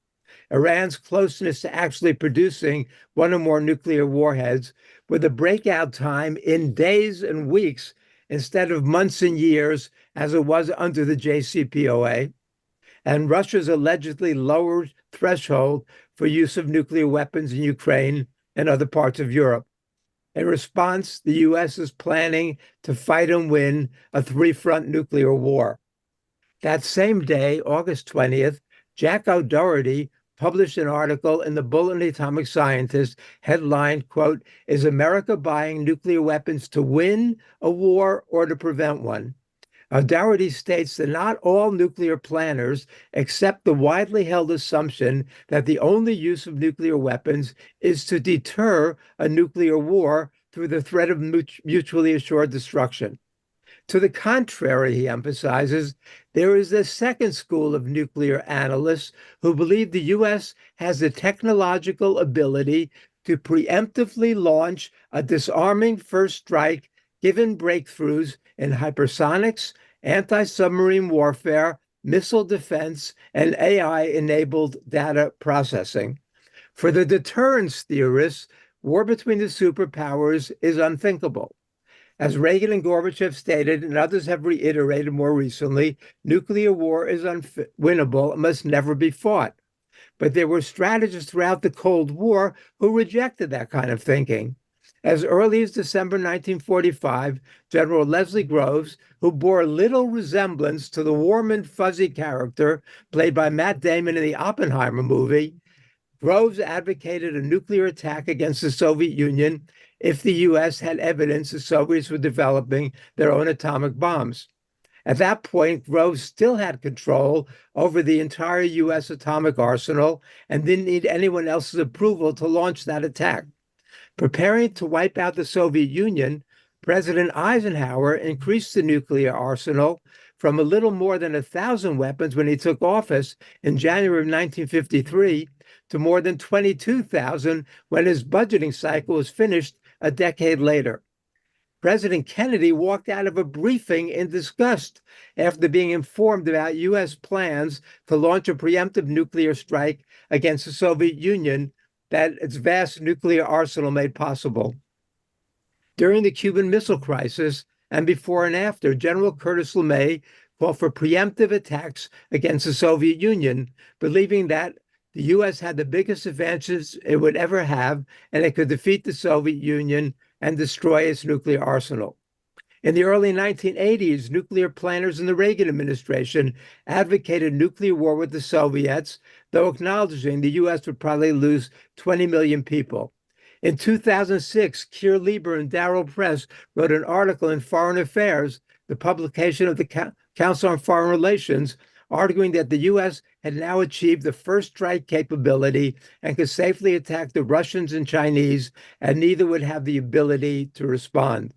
Iran's closeness to actually producing one or more nuclear warheads, with a breakout time in days and weeks instead of months and years, as it was under the JCPOA, and Russia's allegedly lowered threshold for use of nuclear weapons in Ukraine and other parts of Europe. In response, the U.S. is planning to fight and win a 3-front nuclear war. That same day, August 20th, Jack O'Doherty published an article in the Bulletin of Atomic Scientists headlined, quote, "Is America buying nuclear weapons to win a war or to prevent one?" O'Doherty states that not all nuclear planners accept the widely held assumption that the only use of nuclear weapons is to deter a nuclear war through the threat of mutually assured destruction. To the contrary, he emphasizes, there is a second school of nuclear analysts who believe the U.S. has the technological ability to preemptively launch a disarming first strike given breakthroughs in hypersonics, anti-submarine warfare, missile defense, and AI-enabled data processing. For the deterrence theorists, war between the superpowers is unthinkable. As Reagan and Gorbachev stated, and others have reiterated more recently, nuclear war is unwinnable and must never be fought. But there were strategists throughout the Cold War who rejected that kind of thinking. As early as December 1945, General Leslie Groves, who bore little resemblance to the warm and fuzzy character played by Matt Damon in the Oppenheimer movie, Groves advocated a nuclear attack against the Soviet Union if the U.S. had evidence the Soviets were developing their own atomic bombs. At that point, Groves still had control over the entire U.S. atomic arsenal and didn't need anyone else's approval to launch that attack. Preparing to wipe out the Soviet Union, President Eisenhower increased the nuclear arsenal from a little more than 1,000 weapons when he took office in January of 1953 to more than 22,000 when his budgeting cycle was finished a decade later. President Kennedy walked out of a briefing in disgust after being informed about U.S. plans to launch a preemptive nuclear strike against the Soviet Union that its vast nuclear arsenal made possible. During the Cuban Missile Crisis, and before and after, General Curtis LeMay called for preemptive attacks against the Soviet Union, believing that the U.S. had the biggest advantages it would ever have, and it could defeat the Soviet Union and destroy its nuclear arsenal. In the early 1980s, nuclear planners in the Reagan administration advocated nuclear war with the Soviets, though acknowledging the U.S. would probably lose 20 million people. In 2006, Keir Lieber and Darryl Press wrote an article in Foreign Affairs, the publication of the Council on Foreign Relations, arguing that the U.S. had now achieved the first strike capability and could safely attack the Russians and Chinese, and neither would have the ability to respond.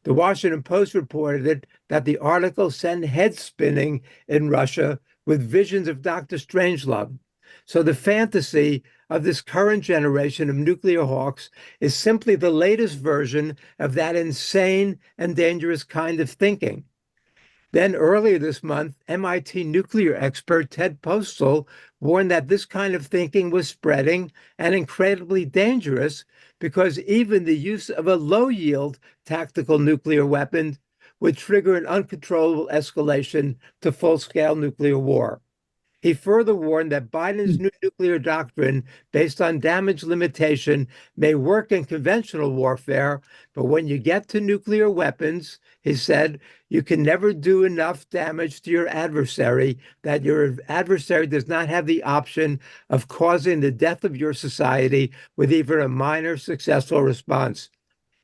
The Washington Post reported that the article sent head spinning in Russia with visions of Dr. Strangelove. So the fantasy of this current generation of nuclear hawks is simply the latest version of that insane and dangerous kind of thinking. Then earlier this month, MIT nuclear expert Ted Postel warned that this kind of thinking was spreading and incredibly dangerous because even the use of a low-yield tactical nuclear weapon would trigger an uncontrollable escalation to full-scale nuclear war. He further warned that Biden's new nuclear doctrine, based on damage limitation, may work in conventional warfare, but when you get to nuclear weapons, he said, you can never do enough damage to your adversary that your adversary does not have the option of causing the death of your society with even a minor successful response.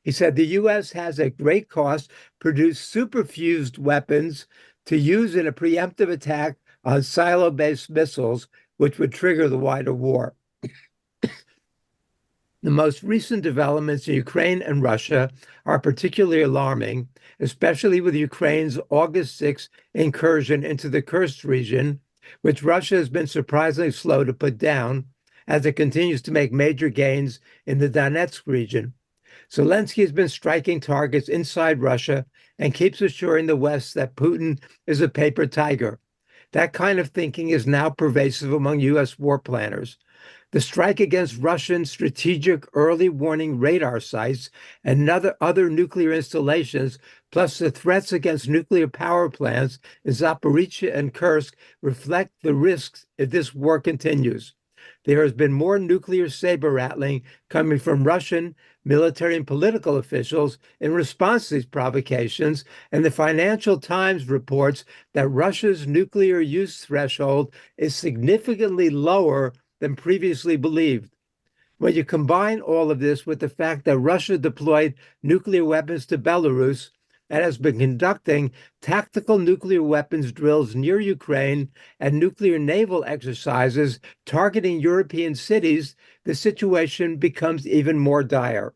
He said the U.S. has at great cost produced superfused weapons to use in a preemptive attack on silo-based missiles, which would trigger the wider war. The most recent developments in Ukraine and Russia are particularly alarming, especially with Ukraine's August 6th incursion into the Kursk region, which Russia has been surprisingly slow to put down as it continues to make major gains in the Donetsk region. Zelensky has been striking targets inside Russia and keeps assuring the West that Putin is a paper tiger. That kind of thinking is now pervasive among U.S. war planners. The strike against Russian strategic early warning radar sites and other nuclear installations, plus the threats against nuclear power plants in Zaporizhzhia and Kursk, reflect the risks if this war continues. There has been more nuclear saber rattling coming from Russian military and political officials in response to these provocations, and the Financial Times reports that Russia's nuclear use threshold is significantly lower than previously believed. When you combine all of this with the fact that Russia deployed nuclear weapons to Belarus and has been conducting tactical nuclear weapons drills near Ukraine and nuclear naval exercises targeting European cities, the situation becomes even more dire.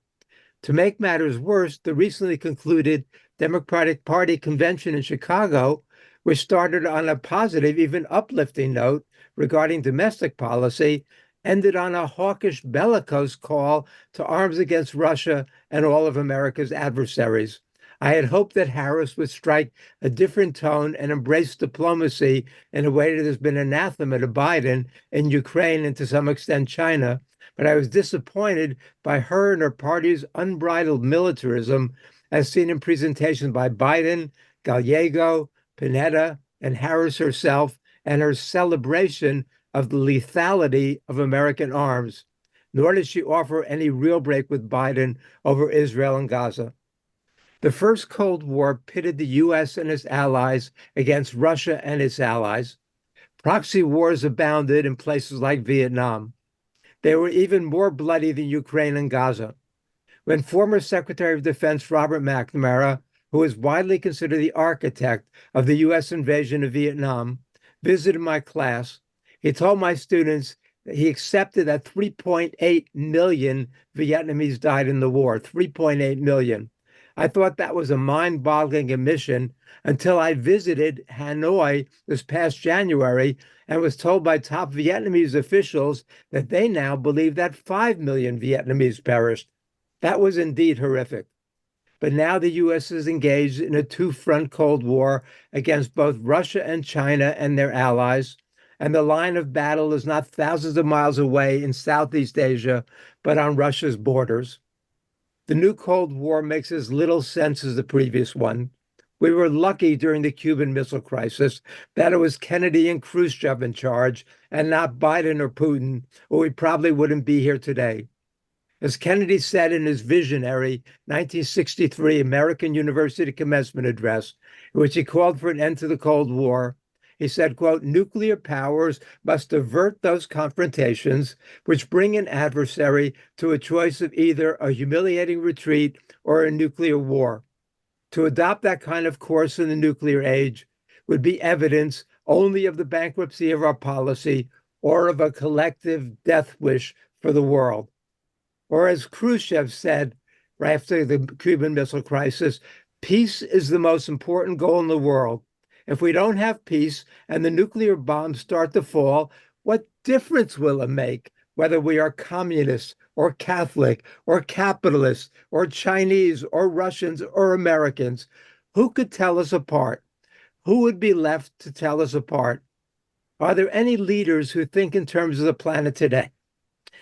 To make matters worse, the recently concluded Democratic Party convention in Chicago, which started on a positive, even uplifting note regarding domestic policy, ended on a hawkish bellicose call to arms against Russia and all of America's adversaries. I had hoped that Harris would strike a different tone and embrace diplomacy in a way that has been anathema to Biden in Ukraine and to some extent China, but I was disappointed by her and her party's unbridled militarism as seen in presentations by Biden, Gallego, Panetta, and Harris herself, and her celebration of the lethality of American arms, nor did she offer any real break with Biden over Israel and Gaza. The first Cold War pitted the U.S. and its allies against Russia and its allies. Proxy wars abounded in places like Vietnam. They were even more bloody than Ukraine and Gaza. When former Secretary of Defense Robert McNamara, who is widely considered the architect of the U.S. invasion of Vietnam, visited my class, he told my students that he accepted that 3.8 million Vietnamese died in the war, 3.8 million. I thought that was a mind-boggling admission until I visited Hanoi this past January and was told by top Vietnamese officials that they now believe that 5 million Vietnamese perished. That was indeed horrific. But now the U.S. is engaged in a two-front Cold War against both Russia and China and their allies, and the line of battle is not thousands of miles away in Southeast Asia, but on Russia's borders. The new Cold War makes as little sense as the previous one. We were lucky during the Cuban Missile Crisis that it was Kennedy and Khrushchev in charge and not Biden or Putin, or we probably wouldn't be here today. As Kennedy said in his visionary 1963 American University commencement address, in which he called for an end to the Cold War, he said, quote, nuclear powers must avert those confrontations which bring an adversary to a choice of either a humiliating retreat or a nuclear war. To adopt that kind of course in the nuclear age would be evidence only of the bankruptcy of our policy or of a collective death wish for the world. Or as Khrushchev said right after the Cuban Missile Crisis, peace is the most important goal in the world. If we don't have peace and the nuclear bombs start to fall, what difference will it make whether we are communists or Catholic or capitalists or Chinese or Russians or Americans? Who could tell us apart? Who would be left to tell us apart? Are there any leaders who think in terms of the planet today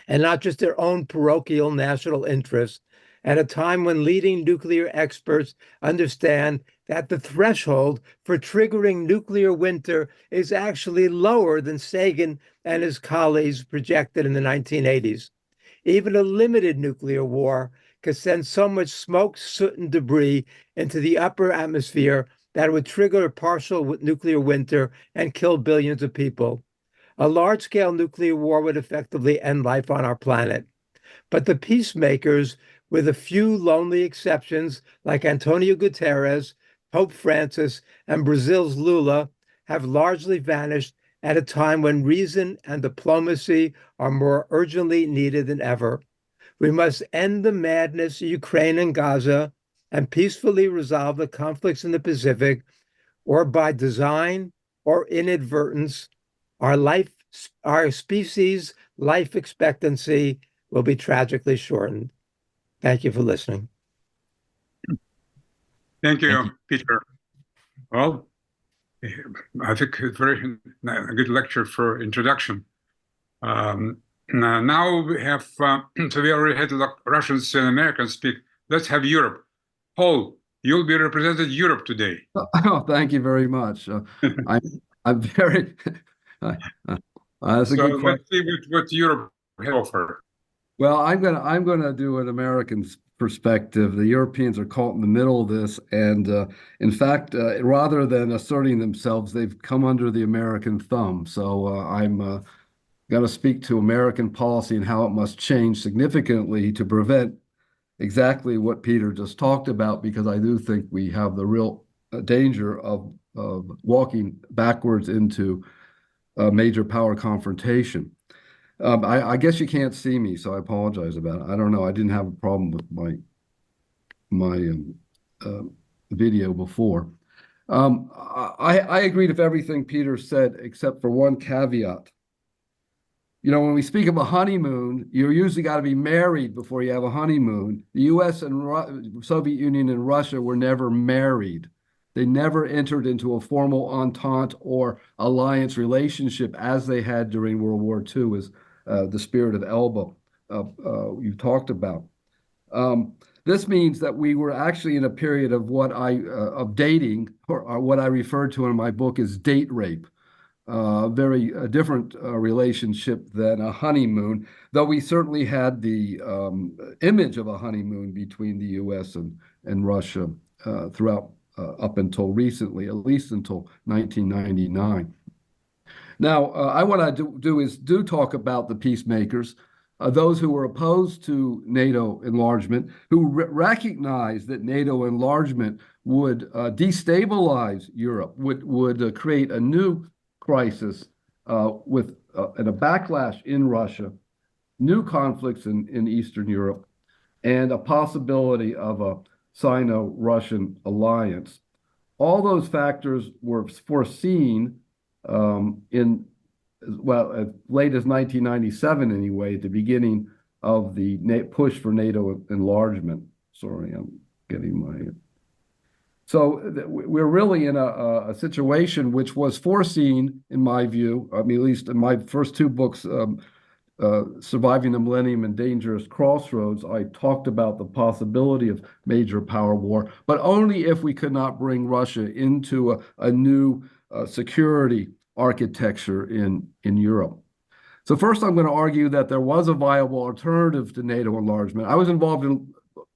and not just their own parochial national interests, at a time when leading nuclear experts understand that the threshold for triggering nuclear winter is actually lower than Sagan and his colleagues projected in the 1980s? Even a limited nuclear war could send so much smoke, soot, and debris into the upper atmosphere that it would trigger a partial nuclear winter and kill billions of people. A large-scale nuclear war would effectively end life on our planet. But the peacemakers, with a few lonely exceptions like Antonio Guterres, Pope Francis, and Brazil's Lula, have largely vanished at a time when reason and diplomacy are more urgently needed than ever. We must end the madness of Ukraine and Gaza and peacefully resolve the conflicts in the Pacific, or by design or inadvertence, our species' life expectancy will be tragically shortened. Thank you for listening. Thank you, Peter. Well, I think it's a good lecture for introduction. Now we have, so we already had Russians and Americans speak. Let's have Europe. Paul, you'll be representing Europe today. Oh, thank you very much. I'm very. That's a good question. Let's see what Europe has to offer. Well, I'm gonna do an American perspective. The Europeans are caught in the middle of this, and in fact, rather than asserting themselves, they've come under the American thumb. So I'm going to speak to American policy and how it must change significantly to prevent exactly what Peter just talked about, because I do think we have the real danger of walking backwards into a major power confrontation. I guess you can't see me, so I apologize about it. I don't know. I didn't have a problem with my video before. I agreed with everything Peter said, except for one caveat. You know, when we speak of a honeymoon, you're usually got to be married before you have a honeymoon. The U.S. and Soviet Union and Russia were never married. They never entered into a formal entente or alliance relationship as they had during World War II, as the spirit of Elba you talked about. This means that we were actually in a period of of dating, or what I refer to in my book as date rape. Very different relationship than a honeymoon, though we certainly had the image of a honeymoon between the U.S. and Russia throughout up until recently, at least until 1999. Now, I want to do is talk about the peacemakers, those who were opposed to NATO enlargement, who recognized that NATO enlargement would destabilize Europe, would create a new crisis with and a backlash in Russia, new conflicts in Eastern Europe, and a possibility of a Sino-Russian alliance. All those factors were foreseen in, well, as late as 1997 anyway, at the beginning of the push for NATO enlargement. Sorry, I'm getting my... So we're really in a situation which was foreseen, in my view, I mean, at least in my first two books, Surviving the Millennium and Dangerous Crossroads, I talked about the possibility of major power war, but only if we could not bring Russia into a new security architecture in Europe. So first, I'm going to argue that there was a viable alternative to NATO enlargement. I was involved in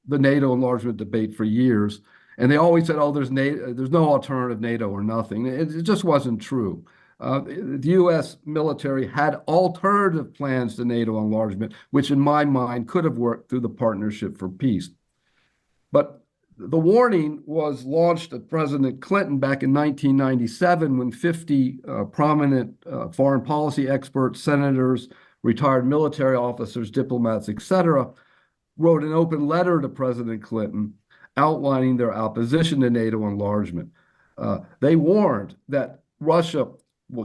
the NATO enlargement debate for years, and they always said, oh, there's no alternative, NATO or nothing. It just wasn't true. The U.S. military had alternative plans to NATO enlargement, which in my mind could have worked through the Partnership for Peace. But the warning was launched at President Clinton back in 1997 when 50 prominent foreign policy experts, senators, retired military officers, diplomats, etc., wrote an open letter to President Clinton outlining their opposition to NATO enlargement. They warned that Russia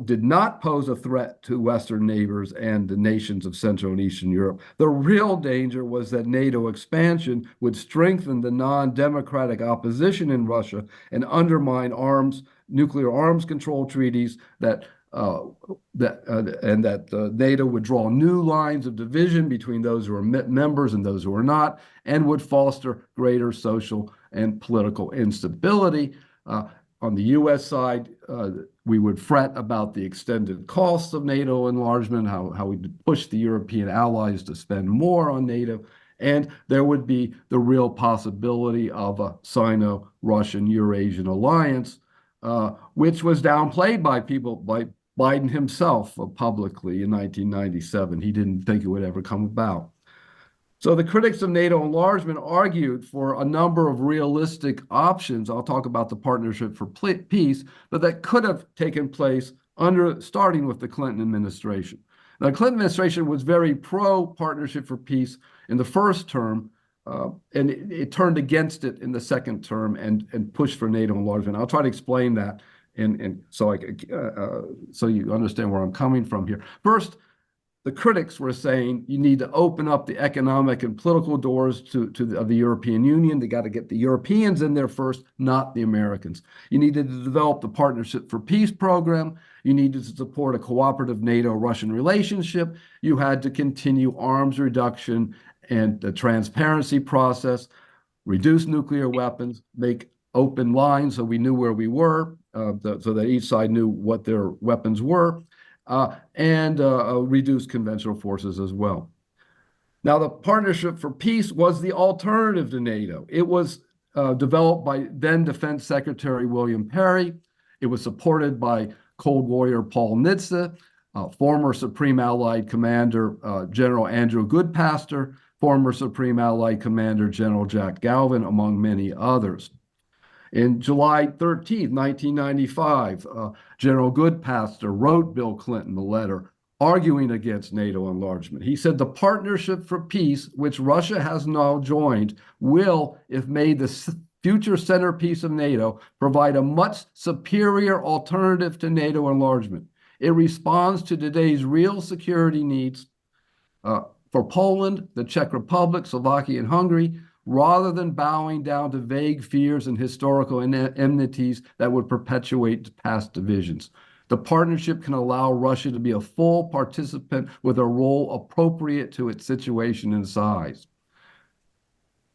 did not pose a threat to Western neighbors and the nations of Central and Eastern Europe. The real danger was that NATO expansion would strengthen the non-democratic opposition in Russia and undermine nuclear arms control treaties that NATO would draw new lines of division between those who are members and those who are not, and would foster greater social and political instability. On the U.S. side, we would fret about the extended costs of NATO enlargement, how we push the European allies to spend more on NATO, and there would be the real possibility of a Sino-Russian Eurasian alliance, which was downplayed by Biden himself publicly in 1997. He didn't think it would ever come about. So the critics of NATO enlargement argued for a number of realistic options. I'll talk about the Partnership for Peace, but that could have taken place starting with the Clinton administration. Now, the Clinton administration was very pro-Partnership for Peace in the first term, and it turned against it in the second term and pushed for NATO enlargement. I'll try to explain that, so you understand where I'm coming from here. First, the critics were saying you need to open up the economic and political doors of the European Union. They got to get the Europeans in there first, not the Americans. You needed to develop the Partnership for Peace program. You needed to support a cooperative NATO-Russian relationship. You had to continue arms reduction and the transparency process, reduce nuclear weapons, make open lines so we knew where we were, so that each side knew what their weapons were. And reduce conventional forces as well. Now, the Partnership for Peace was the alternative to NATO. It was developed by then Defense Secretary William Perry. It was supported by Cold Warrior Paul Nitze, former Supreme Allied Commander General Andrew Goodpaster, former Supreme Allied Commander General Jack Galvin, among many others. In July 13, 1995, General Goodpaster wrote Bill Clinton a letter arguing against NATO enlargement. He said, the Partnership for Peace, which Russia has now joined, will, if made the future centerpiece of NATO, provide a much superior alternative to NATO enlargement. It responds to today's real security needs for Poland, the Czech Republic, Slovakia, and Hungary, rather than bowing down to vague fears and historical enmities that would perpetuate past divisions. The partnership can allow Russia to be a full participant with a role appropriate to its situation and size.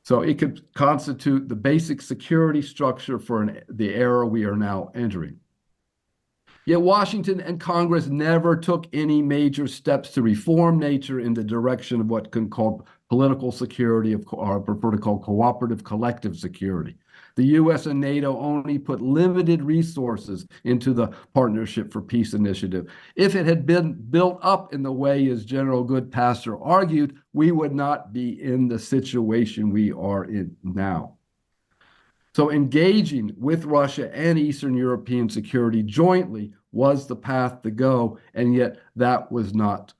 So it could constitute the basic security structure for the era we are now entering. Yet Washington and Congress never took any major steps to reform NATO in the direction of what can be called political security, or I prefer to call cooperative collective security. The U.S. and NATO only put limited resources into the Partnership for Peace initiative. If it had been built up in the way as General Goodpaster argued, we would not be in the situation we are in now. So engaging with Russia and Eastern European security jointly was the path to go, and yet that was not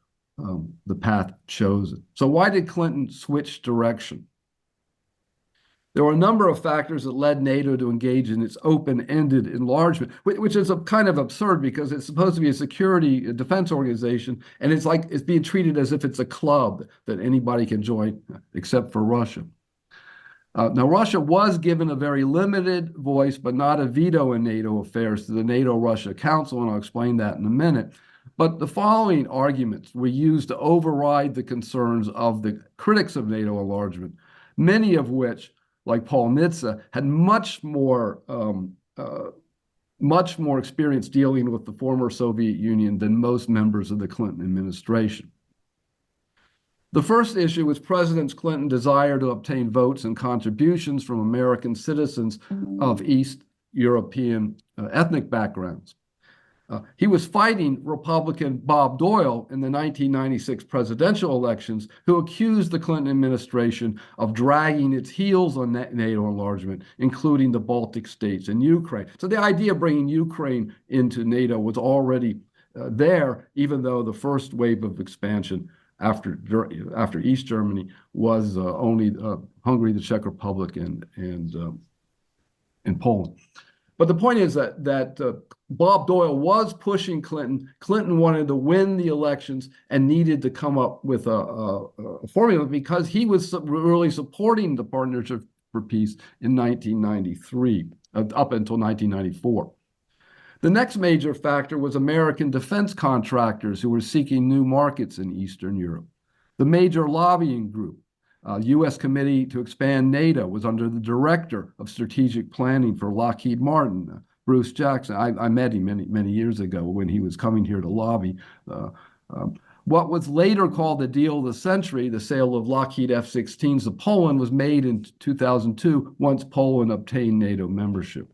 the path chosen. So why did Clinton switch direction? There were a number of factors that led NATO to engage in its open-ended enlargement, which is kind of absurd because it's supposed to be a defense organization, and it's being treated as if it's a club that anybody can join except for Russia. Now, Russia was given a very limited voice, but not a veto in NATO affairs to the NATO-Russia Council, and I'll explain that in a minute. But the following arguments were used to override the concerns of the critics of NATO enlargement, many of which, like Paul Nitze, had much more experience dealing with the former Soviet Union than most members of the Clinton administration. The first issue was President Clinton's desire to obtain votes and contributions from American citizens of East European ethnic backgrounds. He was fighting Republican Bob Doyle in the 1996 presidential elections, who accused the Clinton administration of dragging its heels on NATO enlargement, including the Baltic states and Ukraine. So the idea of bringing Ukraine into NATO was already there, even though the first wave of expansion after East Germany was only Hungary, the Czech Republic, and Poland. But the point is that Bob Doyle was pushing Clinton. Clinton wanted to win the elections and needed to come up with a formula because he was really supporting the Partnership for Peace in 1993, up until 1994. The next major factor was American defense contractors who were seeking new markets in Eastern Europe. The major lobbying group, U.S. Committee to Expand NATO, was under the Director of Strategic Planning for Lockheed Martin, Bruce Jackson. I met him many years ago when he was coming here to lobby. What was later called the deal of the century, the sale of Lockheed F-16s to Poland, was made in 2002 once Poland obtained NATO membership.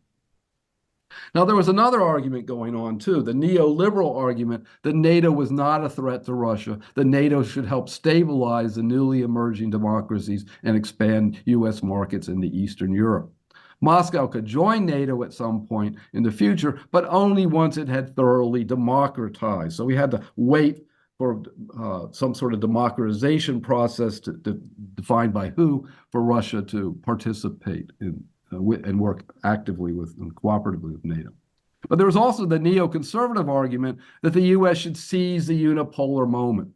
Now, there was another argument going on, too, the neoliberal argument that NATO was not a threat to Russia, that NATO should help stabilize the newly emerging democracies and expand U.S. markets into Eastern Europe. Moscow could join NATO at some point in the future, but only once it had thoroughly democratized. So we had to wait for some sort of democratization process defined by who for Russia to participate in and work actively with and cooperatively with NATO. But there was also the neoconservative argument that the U.S. should seize the unipolar moment.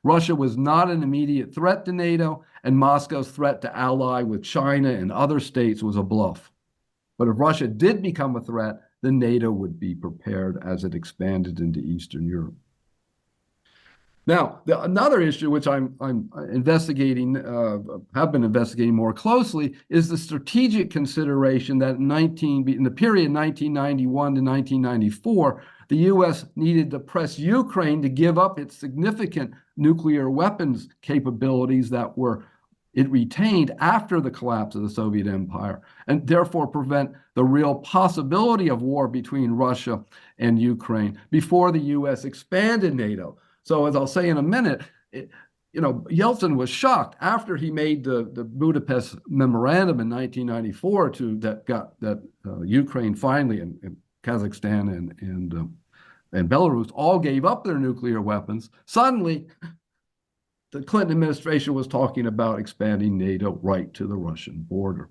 Russia was not an immediate threat to NATO, and Moscow's threat to ally with China and other states was a bluff. But if Russia did become a threat, then NATO would be prepared as it expanded into Eastern Europe. Now, another issue which I'm investigating, have been investigating more closely, is the strategic consideration that in the period 1991 to 1994, the U.S. needed to press Ukraine to give up its significant nuclear weapons capabilities that it retained after the collapse of the Soviet Empire, and therefore prevent the real possibility of war between Russia and Ukraine before the U.S. expanded NATO. So as I'll say in a minute, Yeltsin was shocked after he made the Budapest Memorandum in 1994 that Ukraine finally and Kazakhstan and Belarus all gave up their nuclear weapons. Suddenly, the Clinton administration was talking about expanding NATO right to the Russian border.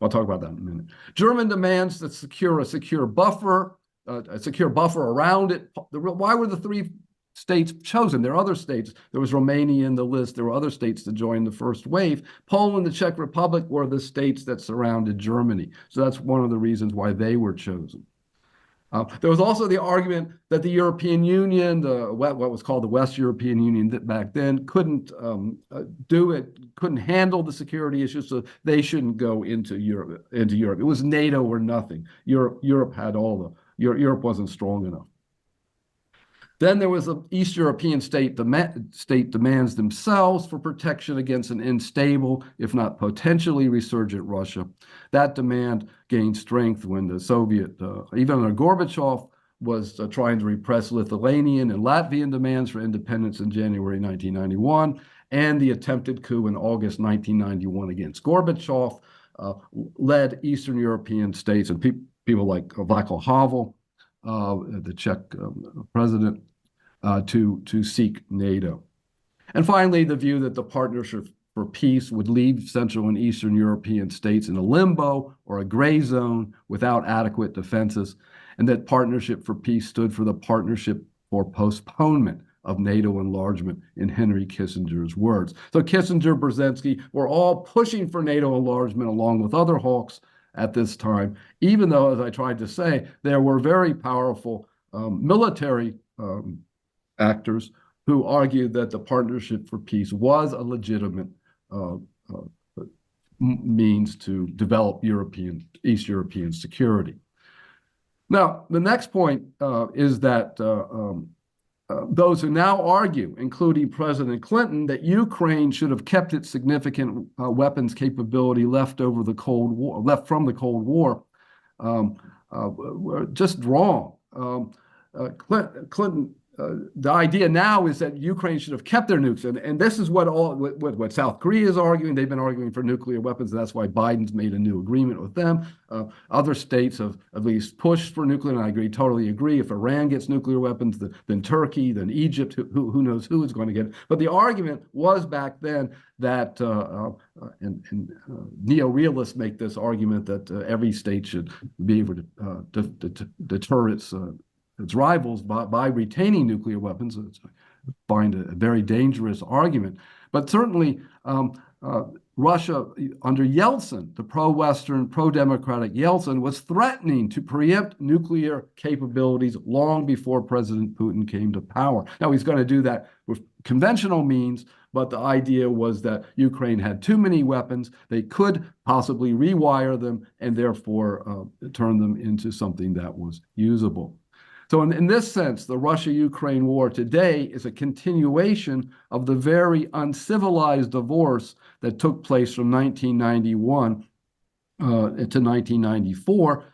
I'll talk about that in a minute. German demands to secure a secure buffer around it. Why were the three states chosen? There are other states. There was Romania in the list. There were other states to join the first wave. Poland, the Czech Republic were the states that surrounded Germany. So that's one of the reasons why they were chosen. There was also the argument that the European Union, what was called the West European Union back then, couldn't couldn't handle the security issues, so they shouldn't go into Europe. It was NATO or nothing. Europe had Europe wasn't strong enough. Then there was the East European state demands themselves for protection against an unstable, if not potentially resurgent Russia. That demand gained strength when the Soviet, even under Gorbachev, was trying to repress Lithuanian and Latvian demands for independence in January 1991, and the attempted coup in August 1991 against Gorbachev led Eastern European states and people like Václav Havel, the Czech president, to seek NATO. And finally, the view that the Partnership for Peace would leave Central and Eastern European states in a limbo or a gray zone without adequate defenses, and that Partnership for Peace stood for the Partnership for Postponement of NATO enlargement, in Henry Kissinger's words. So Kissinger, Brzezinski were all pushing for NATO enlargement along with other hawks at this time, even though, as I tried to say, there were very powerful military actors who argued that the Partnership for Peace was a legitimate means to develop East European security. Now, the next point is that those who now argue, including President Clinton, that Ukraine should have kept its significant weapons capability left from the Cold War, were just wrong. Clinton, the idea now is that Ukraine should have kept their nukes, and this is what South Korea is arguing. They've been arguing for nuclear weapons, and that's why Biden's made a new agreement with them. Other states have at least pushed for nuclear, and I totally agree. If Iran gets nuclear weapons, then Turkey, then Egypt, who knows who is going to get it. But the argument was back then that, and neo-realists make this argument that every state should be able to deter its rivals by retaining nuclear weapons. I find a very dangerous argument. But certainly, Russia, under Yeltsin, the pro-Western, pro-democratic Yeltsin, was threatening to preempt nuclear capabilities long before President Putin came to power. Now, he's going to do that with conventional means, but the idea was that Ukraine had too many weapons. They could possibly rewire them and therefore turn them into something that was usable. So in this sense, the Russia-Ukraine war today is a continuation of the very uncivilized divorce that took place from 1991 to 1994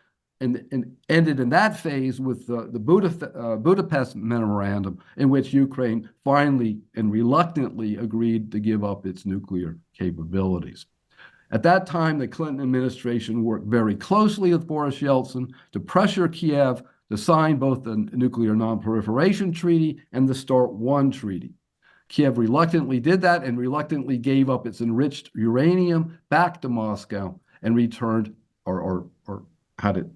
and ended in that phase with the Budapest Memorandum, in which Ukraine finally and reluctantly agreed to give up its nuclear capabilities. At that time, the Clinton administration worked very closely with Boris Yeltsin to pressure Kiev to sign both the Nuclear Non-Proliferation Treaty and the START I Treaty. Kiev reluctantly did that and reluctantly gave up its enriched uranium back to Moscow and returned or had it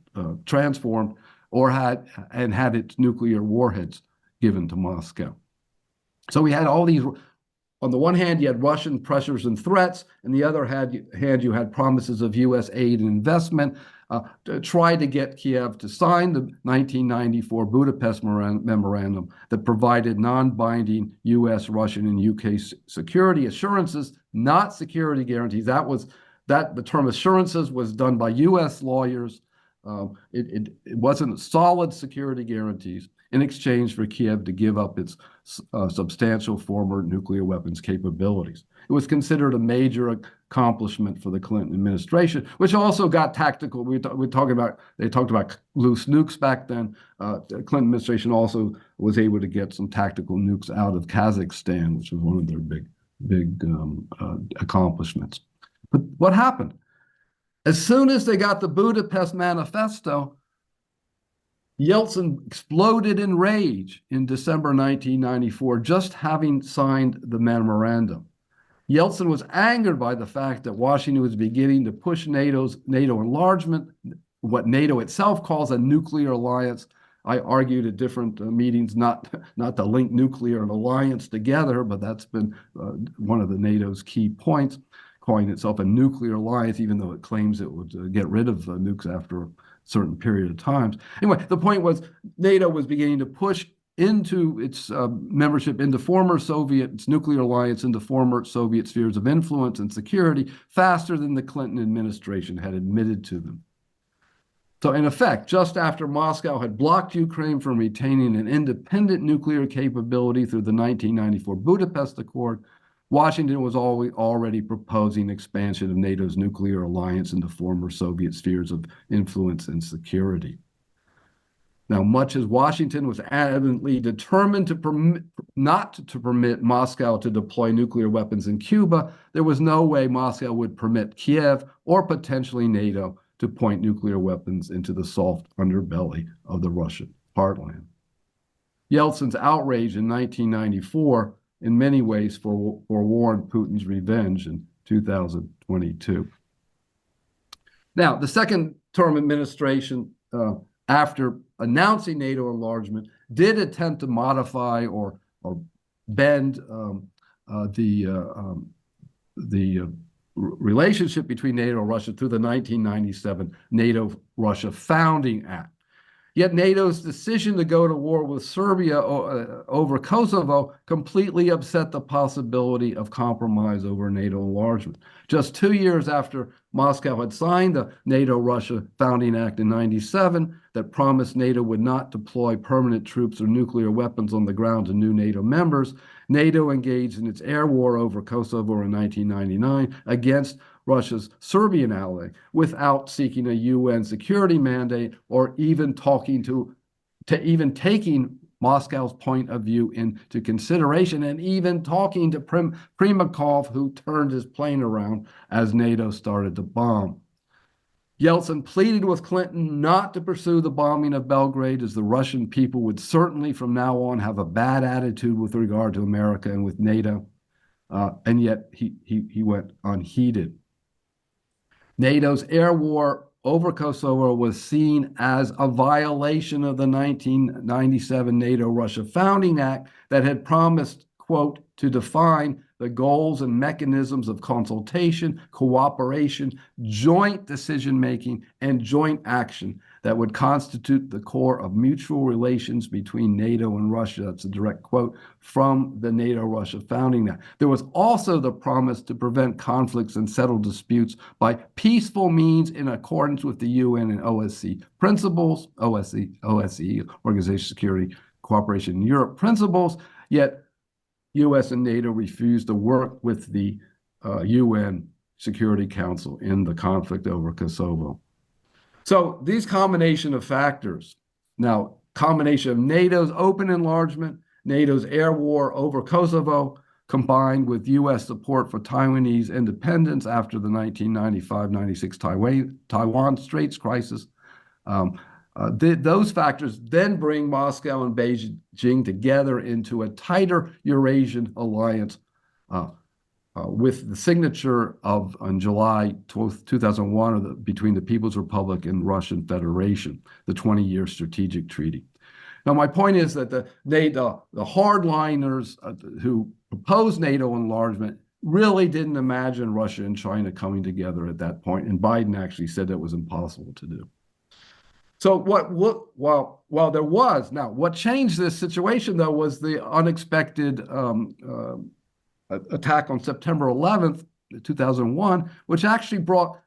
transformed or had its nuclear warheads given to Moscow. So we had all these. On the one hand, you had Russian pressures and threats. On the other hand, you had promises of U.S. aid and investment to try to get Kiev to sign the 1994 Budapest Memorandum that provided non-binding U.S., Russian, and U.K. security assurances, not security guarantees. The term assurances was done by U.S. lawyers. It wasn't solid security guarantees in exchange for Kiev to give up its substantial former nuclear weapons capabilities. It was considered a major accomplishment for the Clinton administration, which also got tactical. They talked about loose nukes back then. The Clinton administration also was able to get some tactical nukes out of Kazakhstan, which was one of their big accomplishments. But what happened? As soon as they got the Budapest Manifesto, Yeltsin exploded in rage in December 1994, just having signed the memorandum. Yeltsin was angered by the fact that Washington was beginning to push NATO enlargement, what NATO itself calls a nuclear alliance. I argued at different meetings not to link nuclear and alliance together, but that's been one of the NATO's key points, calling itself a nuclear alliance, even though it claims it would get rid of nukes after a certain period of time. Anyway, the point was NATO was beginning to push into its membership into its nuclear alliance, into former Soviet spheres of influence and security faster than the Clinton administration had admitted to them. So in effect, just after Moscow had blocked Ukraine from retaining an independent nuclear capability through the 1994 Budapest Accord, Washington was already proposing expansion of NATO's nuclear alliance into former Soviet spheres of influence and security. Now, much as Washington was adamantly determined not to permit Moscow to deploy nuclear weapons in Cuba, there was no way Moscow would permit Kiev or potentially NATO to point nuclear weapons into the soft underbelly of the Russian heartland. Yeltsin's outrage in 1994 in many ways forewarned Putin's revenge in 2022. Now, the second term administration, after announcing NATO enlargement, did attempt to modify or bend the relationship between NATO and Russia through the 1997 NATO-Russia Founding Act. Yet NATO's decision to go to war with Serbia over Kosovo completely upset the possibility of compromise over NATO enlargement. Just 2 years after Moscow had signed the NATO-Russia Founding Act in '97 that promised NATO would not deploy permanent troops or nuclear weapons on the ground to new NATO members, NATO engaged in its air war over Kosovo in 1999 against Russia's Serbian ally without seeking a UN security mandate or even taking Moscow's point of view into consideration, and even talking to Primakov, who turned his plane around as NATO started to bomb. Yeltsin pleaded with Clinton not to pursue the bombing of Belgrade, as the Russian people would certainly from now on have a bad attitude with regard to America and with NATO, and yet he went unheeded. NATO's air war over Kosovo was seen as a violation of the 1997 NATO-Russia Founding Act that had promised, quote, to define the goals and mechanisms of consultation, cooperation, joint decision-making, and joint action that would constitute the core of mutual relations between NATO and Russia. That's a direct quote from the NATO-Russia Founding Act. There was also the promise to prevent conflicts and settle disputes by peaceful means in accordance with the UN and OSCE principles, OSCE, Organization of Security Cooperation in Europe principles, yet U.S. and NATO refused to work with the UN Security Council in the conflict over Kosovo. So these combination of factors, now combination of NATO's open enlargement, NATO's air war over Kosovo, combined with U.S. support for Taiwanese independence after the 1995-96 Taiwan Straits crisis, those factors then bring Moscow and Beijing together into a tighter Eurasian alliance with the signature of, on July 2001, between the People's Republic and Russian Federation, the 20-year strategic treaty. Now, my point is that the hardliners who proposed NATO enlargement really didn't imagine Russia and China coming together at that point, and Biden actually said that was impossible to do. So while there was, now what changed this situation though was the unexpected attack on September 11th, 2001, which actually brought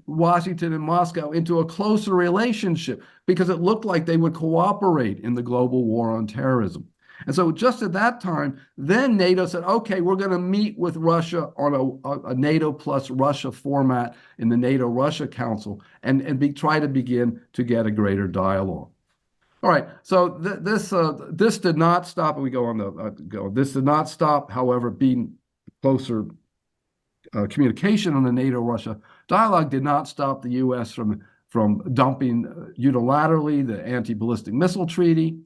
Washington and Moscow into a closer relationship because it looked like they would cooperate in the global war on terrorism. And so just at that time, then NATO said, okay, we're going to meet with Russia on a NATO plus Russia format in the NATO-Russia Council and try to begin to get a greater dialogue. All right, so this did not stop, and we go on the this did not stop, however, being closer communication on the NATO-Russia dialogue did not stop the U.S. from dumping unilaterally the anti-ballistic missile treaty.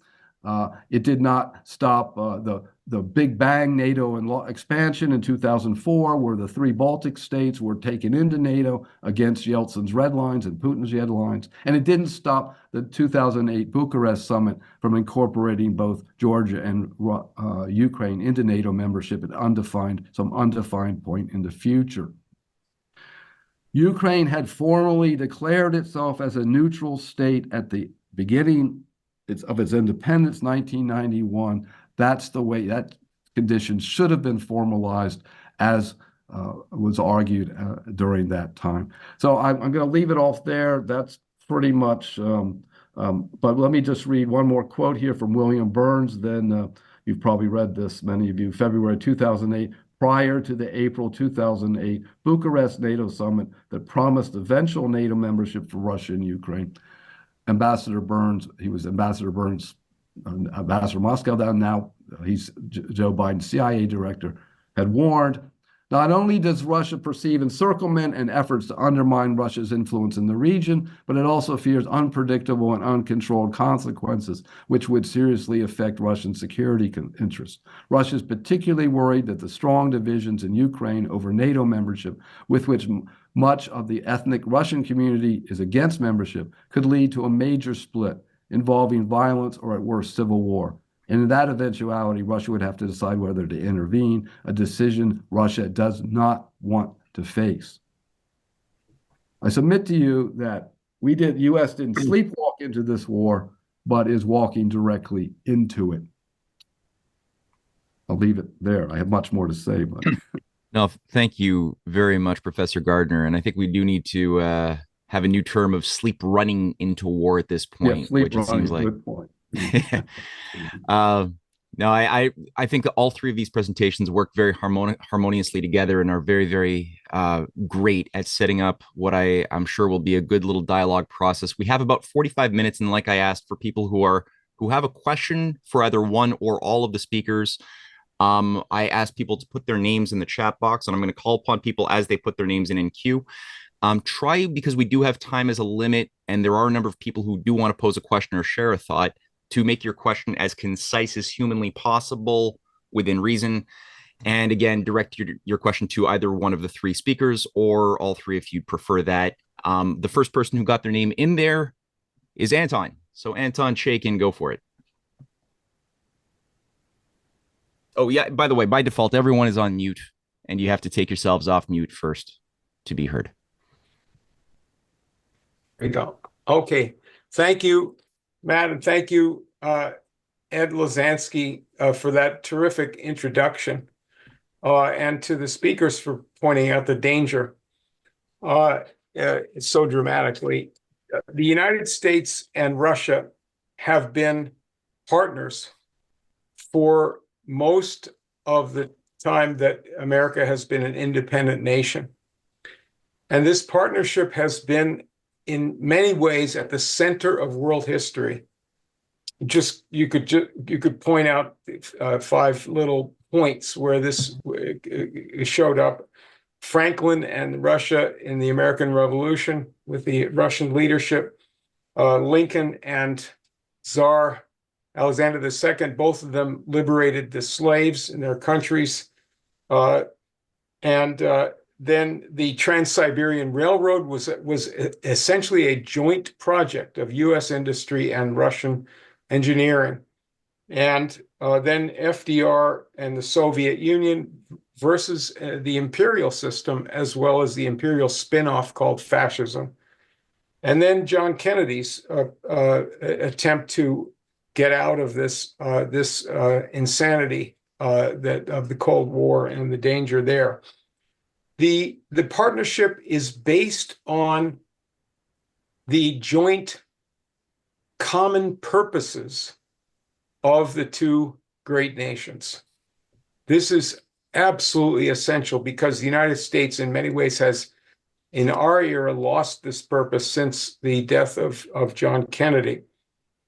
It did not stop the Big Bang NATO expansion in 2004, where the 3 Baltic states were taken into NATO against Yeltsin's red lines and Putin's red lines. And it didn't stop the 2008 Bucharest summit from incorporating both Georgia and Ukraine into NATO membership at some undefined point in the future. Ukraine had formally declared itself as a neutral state at the beginning of its independence, 1991. That's the way that condition should have been formalized, as was argued during that time. So I'm going to leave it off there. That's pretty much, but let me just read one more quote here from William Burns. Then you've probably read this, many of you. February 2008, prior to the April 2008 Bucharest NATO summit that promised eventual NATO membership for Russia and Ukraine. Ambassador Burns, he was Ambassador Burns, Ambassador Moscow, now he's Joe Biden's CIA director, had warned, not only does Russia perceive encirclement and efforts to undermine Russia's influence in the region, but it also fears unpredictable and uncontrolled consequences, which would seriously affect Russian security interests. Russia is particularly worried that the strong divisions in Ukraine over NATO membership, with which much of the ethnic Russian community is against membership, could lead to a major split involving violence or, at worst, civil war. And in that eventuality, Russia would have to decide whether to intervene, a decision Russia does not want to face. I submit to you that U.S. didn't sleepwalk walk into this war, but is walking directly into it. I'll leave it there. I have much more to say, but No, thank you very much, Professor Gardner. And I think we do need to have a new term of sleep running into war at this point, yeah, sleep which it seems running, like. good point. uh, no, I think all three of these presentations work very harmoniously together and are very, very great at setting up what I'm sure will be a good little dialogue process. We have about 45 minutes, and like I asked, for people who have a question for either one or all of the speakers, I asked people to put their names in the chat box, and I'm going to call upon people as they put their names in queue. Try, because we do have time as a limit, and there are a number of people who do want to pose a question or share a thought, to make your question as concise as humanly possible within reason. And again, direct your question to either one of the three speakers or all three if you'd prefer that. The first person who got their name in there is Anton. So Anton, shake and go for it. Oh, yeah, by the way, by default, everyone is on mute, and you have to take yourselves off mute first to be heard. There we go. Okay. Thank you, Matt, and thank you, Ed Lozansky, for that terrific introduction, and to the speakers for pointing out the danger so dramatically. The United States and Russia have been partners for most of the time that America has been an independent nation. And this partnership has been in many ways at the center of world history. You could point out 5 little points where this showed up. Franklin and Russia in the American Revolution with the Russian leadership, Lincoln and Tsar Alexander II, both of them liberated the slaves in their countries. Then the Trans-Siberian Railroad was essentially a joint project of U.S. industry and Russian engineering. And then FDR and the Soviet Union versus the imperial system, as well as the imperial spin-off called fascism. And then John Kennedy's attempt to get out of this insanity of the Cold War and the danger there. The partnership is based on the joint common purposes of the two great nations. This is absolutely essential because the United States in many ways has, in our era, lost this purpose since the death of John Kennedy.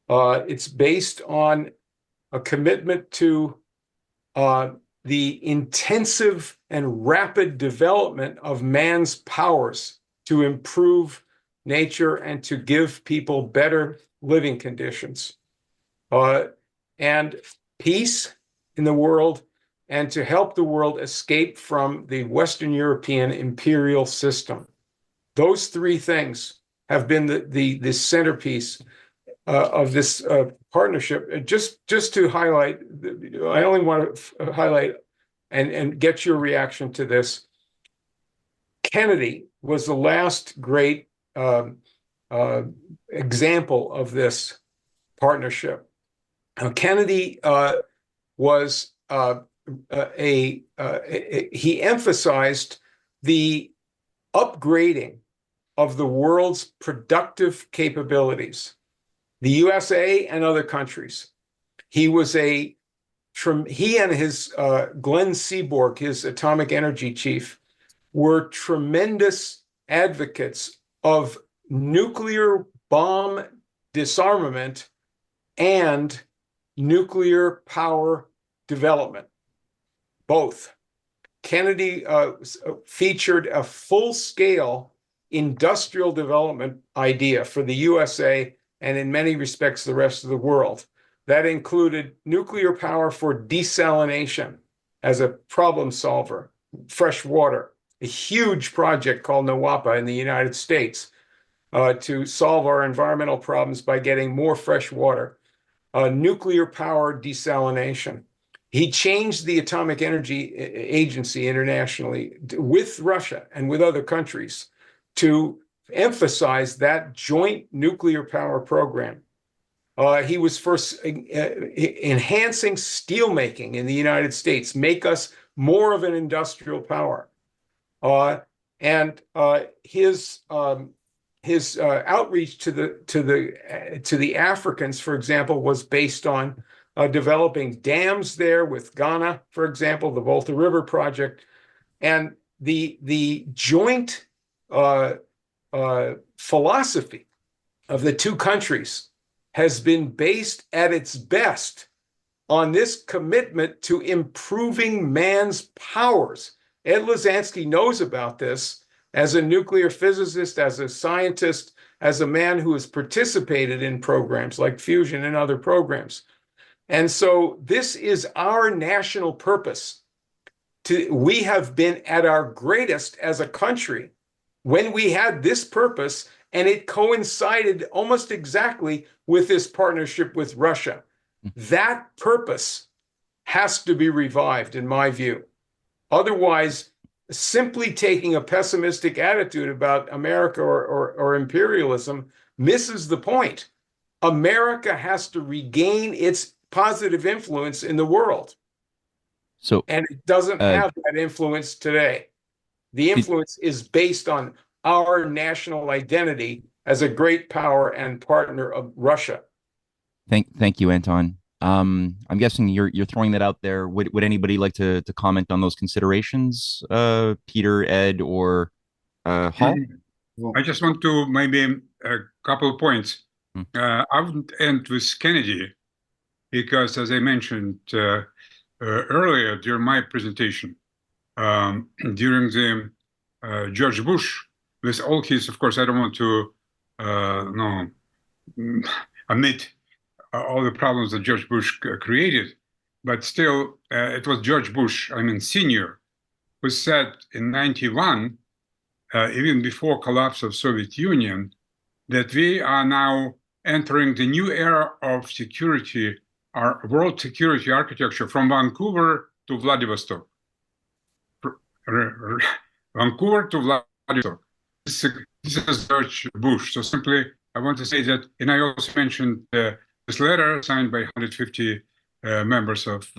It's based on a commitment to the intensive and rapid development of man's powers to improve nature and to give people better living conditions, and peace in the world, and to help the world escape from the Western European imperial system. Those 3 things have been the centerpiece of this partnership. Just to highlight, I only want to highlight and get your reaction to this. Kennedy was the last great example of this partnership. Kennedy was he emphasized the upgrading of the world's productive capabilities, the USA and other countries. He and his Glenn Seaborg, his atomic energy chief, were tremendous advocates of nuclear bomb disarmament and nuclear power development, both. Kennedy featured a full-scale industrial development idea for the USA and in many respects the rest of the world. That included nuclear power for desalination as a problem solver, fresh water, a huge project called NWAPA in the United States to solve our environmental problems by getting more fresh water, nuclear power desalination. He changed the Atomic Energy Agency internationally with Russia and with other countries to emphasized that joint nuclear power program. He was first enhancing steelmaking in the United States, make us more of an industrial power. And his outreach to the Africans, for example, was based on developing dams there with Ghana, for example, the Volta River Project, and the joint philosophy of the two countries has been based at its best on this commitment to improving man's powers. Ed Lozansky knows about this as a nuclear physicist, as a scientist, as a man who has participated in programs like fusion and other programs. And so this is our national purpose. We have been at our greatest as a country when we had this purpose, and it coincided almost exactly with this partnership with Russia. That purpose has to be revived, in my view. Otherwise, simply taking a pessimistic attitude about America or imperialism misses the point. America has to regain its positive influence in the world. And it doesn't have that influence today. The influence is based on our national identity as a great power and partner of Russia. Thank you, Anton. I'm guessing you're throwing that out there. Would anybody like to comment on those considerations? Peter, Ed, or Hall? I just want to maybe a couple of points. I would end with Kennedy, because as I mentioned earlier during my presentation, during the George Bush, with all his, of course, I don't want to admit all the problems that George Bush created, but still, it was George Bush, I mean, Senior, who said in '91, even before collapse of Soviet Union, that we are now entering the new era of security, our world security architecture from Vancouver to Vladivostok. Vancouver to Vladivostok. This is George Bush. So simply, I want to say that, and I also mentioned this letter signed by 150 members of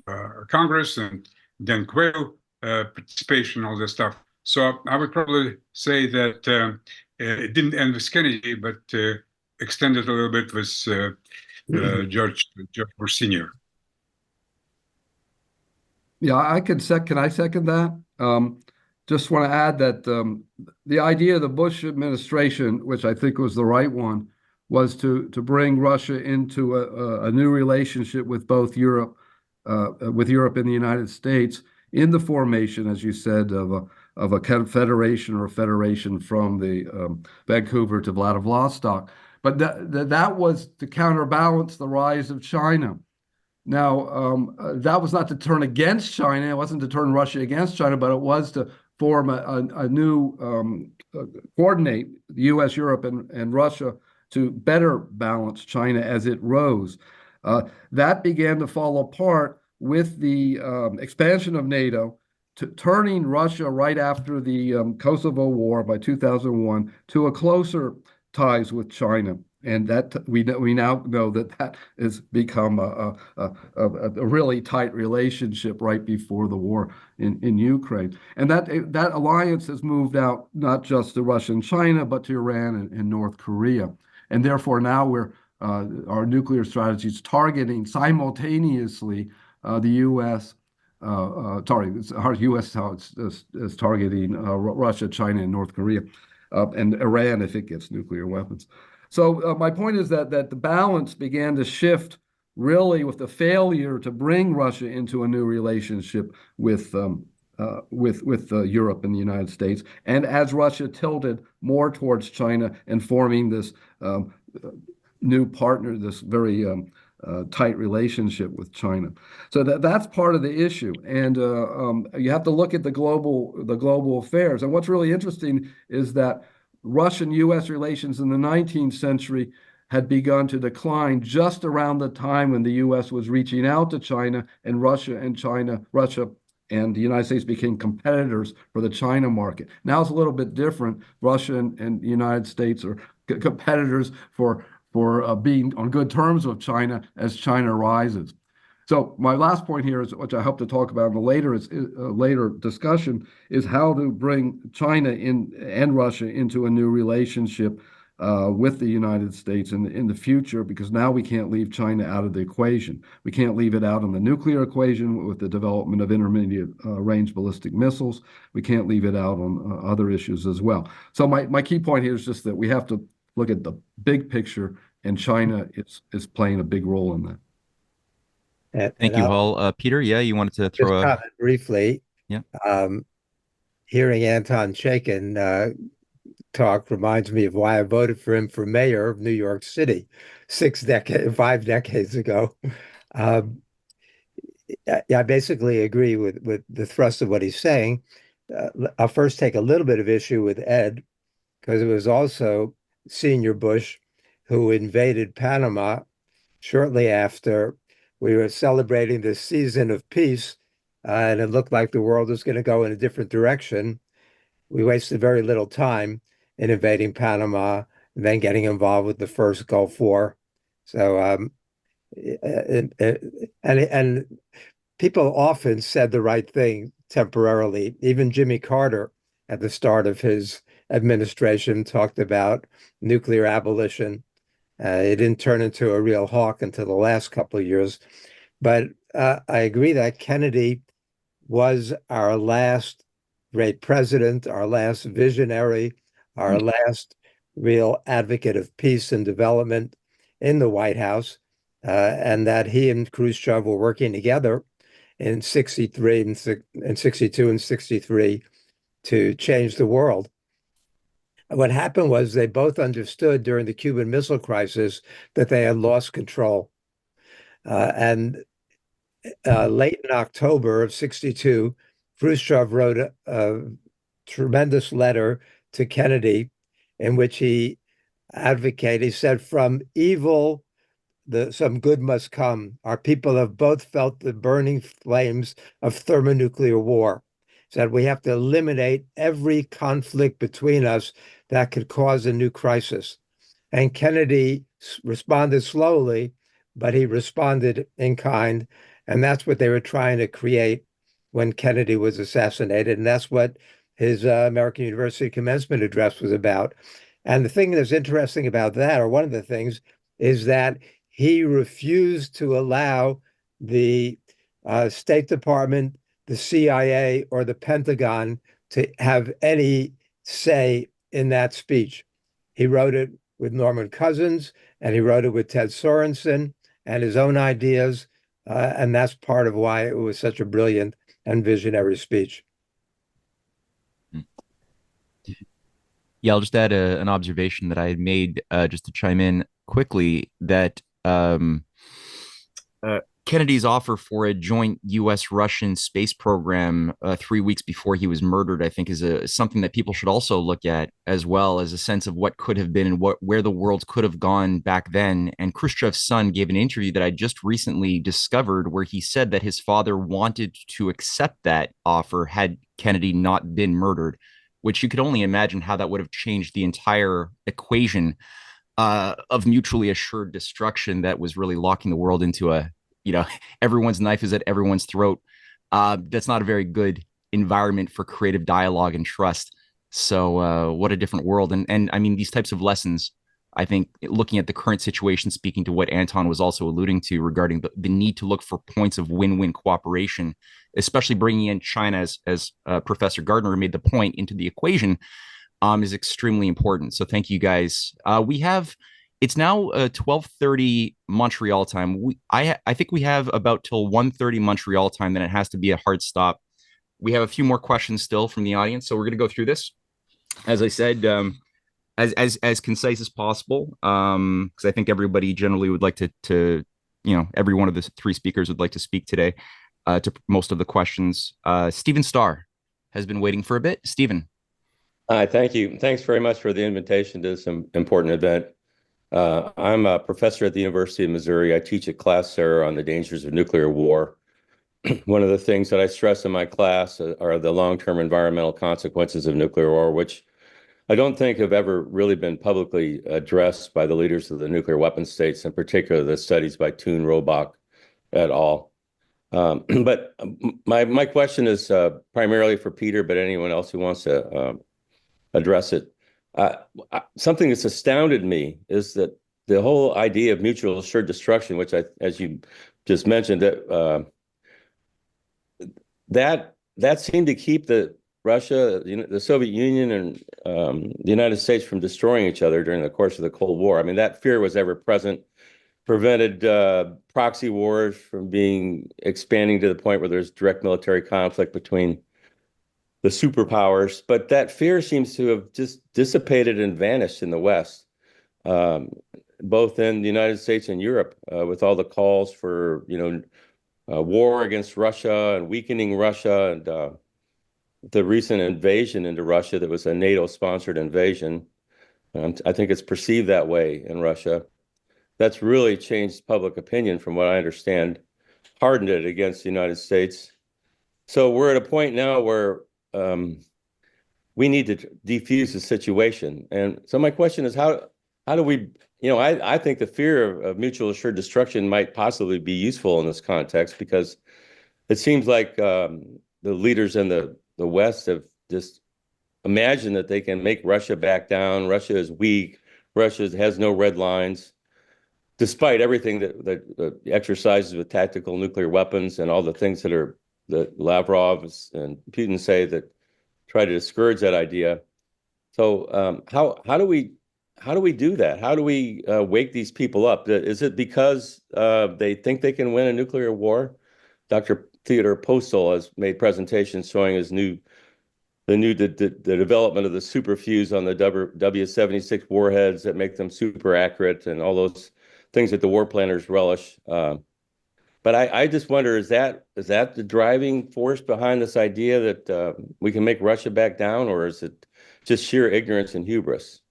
Congress, and Dan Quayle participation, all this stuff. So I would probably say that it didn't end with Kennedy, but extended a little bit with George Bush Sr. Yeah, can I second that? Just want to add that the idea of the Bush administration, which I think was the right one, was to bring Russia into a new relationship with both Europe, and the United States, in the formation, as you said, of a confederation or a federation from the Vancouver to Vladivostok. But that was to counterbalance the rise of China. Now, that was not to turn against China. It wasn't to turn Russia against China, but it was to form a new, coordinate the U.S., Europe, and Russia to better balance China as it rose. That began to fall apart with the expansion of NATO, turning Russia right after the Kosovo War by 2001 to a closer ties with China. And that we now know that has become a really tight relationship right before the war in Ukraine. And that alliance has moved out not just to Russia and China, but to Iran and North Korea. And therefore now our nuclear strategy is targeting simultaneously the U.S. Our U.S. is targeting Russia, China, and North Korea, and Iran if it gets nuclear weapons. So my point is that the balance began to shift really with the failure to bring Russia into a new relationship with Europe and the United States, and as Russia tilted more towards China and forming this new partner, this very tight relationship with China. So that's part of the issue, and you have to look at the global affairs. And what's really interesting is that Russian-U.S. relations in the 19th century had begun to decline just around the time when the U.S. was reaching out to China, and Russia and the United States became competitors for the China market. Now it's a little bit different. Russia and the United States are competitors for being on good terms with China as China rises. So my last point here is, which I hope to talk about in a later discussion, is how to bring China and Russia into a new relationship with the United States in the future, because now we can't leave China out of the equation. We can't leave it out in the nuclear equation with the development of intermediate range ballistic missiles. We can't leave it out on other issues as well. So my key point here is just that we have to look at the big picture, and China is playing a big role in that. Thank you, Hall. Peter, yeah, you wanted to throw just comment briefly. Yeah. Hearing Anton Chaikin talk reminds me of why I voted for him for mayor of New York City 5 decades ago. I basically agree with the thrust of what he's saying. I'll first take a little bit of issue with Ed, because it was also Senior Bush who invaded Panama shortly after we were celebrating the season of peace, and it looked like the world was going to go in a different direction. We wasted very little time in invading Panama and then getting involved with the first Gulf War. So, and people often said the right thing temporarily. Even Jimmy Carter, at the start of his administration, talked about nuclear abolition. It didn't turn into a real hawk until the last couple of years. But I agree that Kennedy was our last great president, our last visionary, our last real advocate of peace and development in the White House, and that he and Khrushchev were working together in 63 and 62 and 63 to change the world. What happened was they both understood during the Cuban Missile Crisis that they had lost control. And late in October of 62, Khrushchev wrote a tremendous letter to Kennedy in which he advocated, he said, from evil, some good must come. Our people have both felt the burning flames of thermonuclear war. He said we have to eliminate every conflict between us that could cause a new crisis. And Kennedy responded slowly, but he responded in kind. And that's what they were trying to create when Kennedy was assassinated. And that's what his American University commencement address was about. And the thing that's interesting about that, or one of the things, is that he refused to allow the State Department, the CIA, or the Pentagon to have any say in that speech. He wrote it with Norman Cousins, and he wrote it with Ted Sorensen and his own ideas. And that's part of why it was such a brilliant and visionary speech. Yeah, I'll just add an observation that I had made just to chime in quickly, that Kennedy's offer for a joint U.S.-Russian space program 3 weeks before he was murdered, I think, is something that people should also look at, as well as a sense of what could have been and where the world could have gone back then. And Khrushchev's son gave an interview that I just recently discovered where he said that his father wanted to accept that offer had Kennedy not been murdered, which you could only imagine how that would have changed the entire equation of mutually assured destruction that was really locking the world into everyone's knife is at everyone's throat. That's not a very good environment for creative dialogue and trust. So what a different world. And I mean, these types of lessons, I think, looking at the current situation, speaking to what Anton was also alluding to regarding the need to look for points of win-win cooperation, especially bringing in China, as Professor Gardner made the point, into the equation, is extremely important. So thank you, guys. It's now 12:30 Montreal time. I think we have about till 1:30 Montreal time. Then it has to be a hard stop. We have a few more questions still from the audience, so we're going to go through this. As I said, as concise as possible, because I think everybody generally would like to every one of the three speakers would like to speak today to most of the questions. Stephen Starr has been waiting for a bit. Stephen. Hi, thank you. Thanks very much for the invitation to this important event. I'm a professor at the University of Missouri. I teach a class there on the dangers of nuclear war. one of the things that I stress in my class are the long-term environmental consequences of nuclear war, which I don't think have ever really been publicly addressed by the leaders of the nuclear weapon states, in particular the studies by Thun Robach et al. But my question is primarily for Peter, but anyone else who wants to address it. Something that's astounded me is that the whole idea of mutual assured destruction, which as you just mentioned, that seemed to keep Russia, the Soviet Union, and the United States from destroying each other during the course of the Cold War. I mean, that fear was ever present, prevented proxy wars from expanding to the point where there's direct military conflict between the superpowers. But that fear seems to have just dissipated and vanished in the West, both in the United States and Europe, with all the calls for, war against Russia and weakening Russia, and the recent invasion into Russia that was a NATO-sponsored invasion. I think it's perceived that way in Russia. That's really changed public opinion, from what I understand, hardened it against the United States. So we're at a point now where we need to defuse the situation. And so my question is, how do we, I think the fear of mutual assured destruction might possibly be useful in this context, because it seems like the leaders in the West have just imagined that they can make Russia back down. Russia is weak. Russia has no red lines, despite everything that exercises with tactical nuclear weapons and all the things that Lavrov and Putin say that try to discourage that idea. So how do we do that? How do we wake these people up? Is it because they think they can win a nuclear war? Dr. Theodore Postel has made presentations showing the development of the superfuse on the W-76 warheads that make them super accurate, and all those things that the war planners relish. But I just wonder, is that the driving force behind this idea that we can make Russia back down, or is it just sheer ignorance and hubris?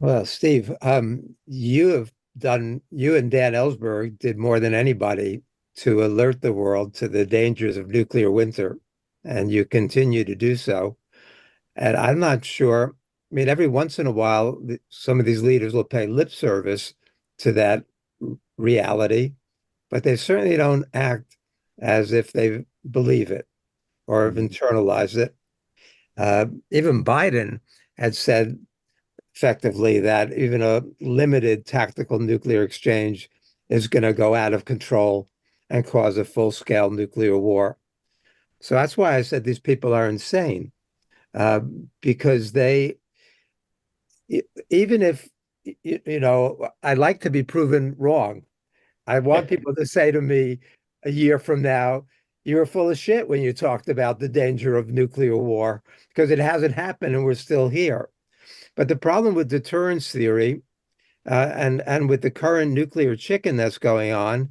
Well, Steve, you and Dan Ellsberg did more than anybody to alert the world to the dangers of nuclear winter, and you continue to do so. And I'm not sure, I mean, every once in a while, some of these leaders will pay lip service to that reality, but they certainly don't act as if they believe it or have internalized it. Even Biden had said effectively that even a limited tactical nuclear exchange is going to go out of control and cause a full-scale nuclear war. So that's why I said these people are insane, because even if, I like to be proven wrong. I want people to say to me a year from now, you were full of shit when you talked about the danger of nuclear war, because it hasn't happened and we're still here. But the problem with deterrence theory and with the current nuclear chicken that's going on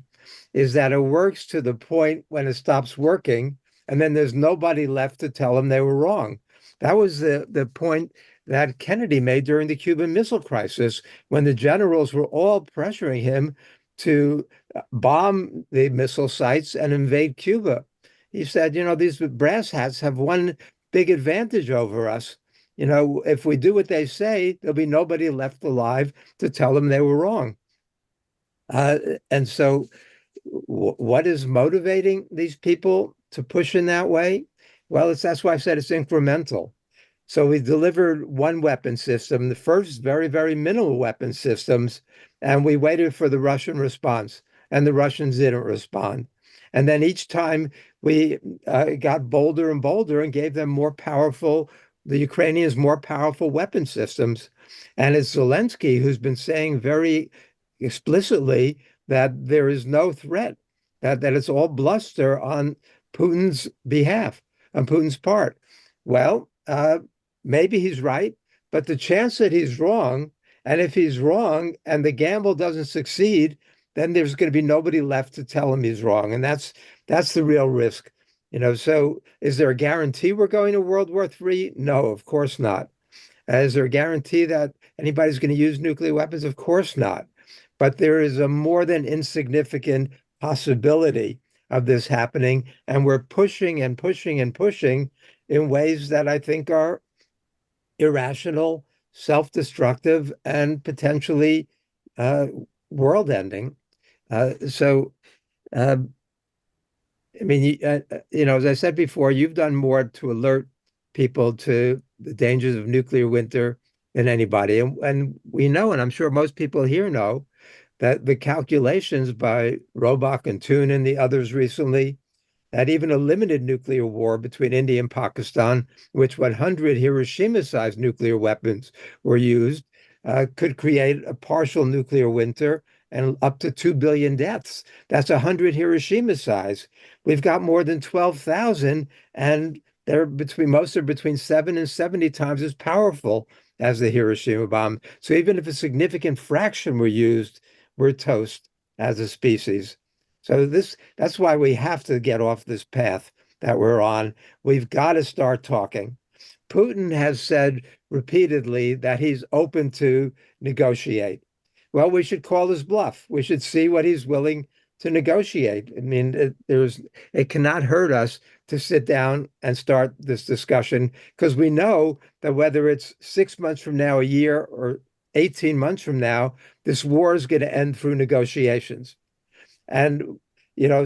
is that it works to the point when it stops working, and then there's nobody left to tell them they were wrong. That was the point that Kennedy made during the Cuban Missile Crisis, when the generals were all pressuring him to bomb the missile sites and invade Cuba. He said, these brass hats have one big advantage over us. If we do what they say, there'll be nobody left alive to tell them they were wrong. And so what is motivating these people to push in that way? Well, that's why I said it's incremental. So we delivered one weapon system, the first very, very minimal weapon systems, and we waited for the Russian response, and the Russians didn't respond. And then each time we got bolder and bolder and gave them the Ukrainians more powerful weapon systems. And it's Zelensky who's been saying very explicitly that there is no threat, that it's all bluster on Putin's behalf, on Putin's part. Well, maybe he's right, but the chance that he's wrong, and if he's wrong and the gamble doesn't succeed, then there's going to be nobody left to tell him he's wrong. And that's the real risk. So is there a guarantee we're going to World War III? No, of course not. Is there a guarantee that anybody's going to use nuclear weapons? Of course not. But there is a more than insignificant possibility of this happening, and we're pushing and pushing and pushing in ways that I think are irrational, self-destructive, and potentially uh, world-ending. So, uh, I mean, as I said before, you've done more to alert people to the dangers of nuclear winter than anybody, and we know, and I'm sure most people here know, that the calculations by Robach and Toon and the others recently that even a limited nuclear war between India and Pakistan, which 100 Hiroshima-sized nuclear weapons were used, could create a partial nuclear winter and up to 2 billion deaths. That's 100 Hiroshima size. We've got more than 12,000, and most are between 7 and 70 times as powerful as the Hiroshima bomb. So even if a significant fraction were used, we're toast as a species. So that's why we have to get off this path that we're on. We've got to start talking. Putin has said repeatedly that he's open to negotiate. Well, we should call his bluff. We should see what he's willing to negotiate. I mean, it cannot hurt us to sit down and start this discussion, because we know that whether it's 6 months from now, a year, or 18 months from now, this war is going to end through negotiations. And, by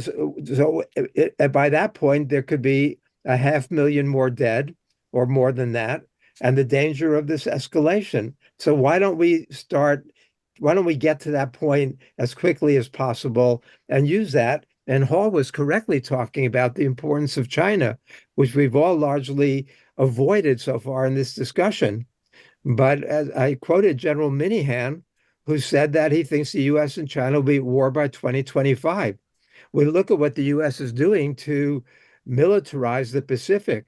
that point, there could be 500,000 more dead or more than that, and the danger of this escalation. So why don't we get to that point as quickly as possible and use that? And Hall was correctly talking about the importance of China, which we've all largely avoided so far in this discussion. But as I quoted General Minihan, who said that he thinks the U.S. and China will be at war by 2025. We look at what the U.S. is doing to militarize the Pacific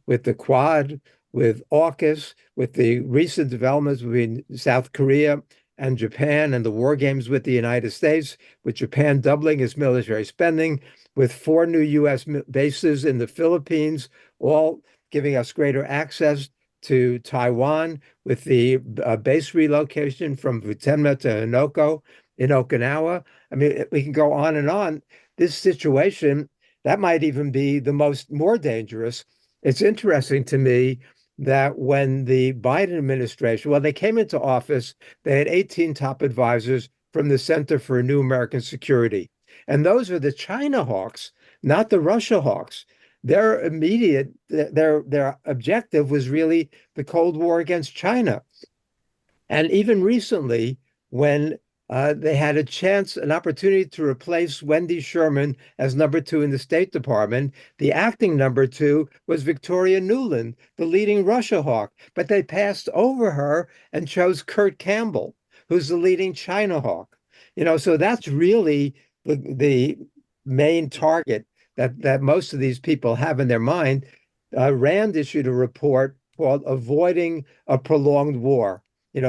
with the Quad, with AUKUS, with the recent developments between South Korea and Japan, and the war games with the United States, with Japan doubling its military spending, with 4 new U.S. bases in the Philippines, all giving us greater access to Taiwan, with the base relocation from Futenma to Hinoko in Okinawa. I mean, we can go on and on. This situation, that might even be the more dangerous. It's interesting to me that when the Biden administration, well, they came into office, they had 18 top advisors from the Center for New American Security. And those are the China hawks, not the Russia hawks. Their objective was really the Cold War against China. And even recently, when they had an opportunity to replace Wendy Sherman as number 2 in the State Department, the acting number 2 was Victoria Nuland, the leading Russia hawk. But they passed over her and chose Kurt Campbell, who's the leading China hawk. So that's really the main target that most of these people have in their mind. Rand issued a report called Avoiding a Prolonged War.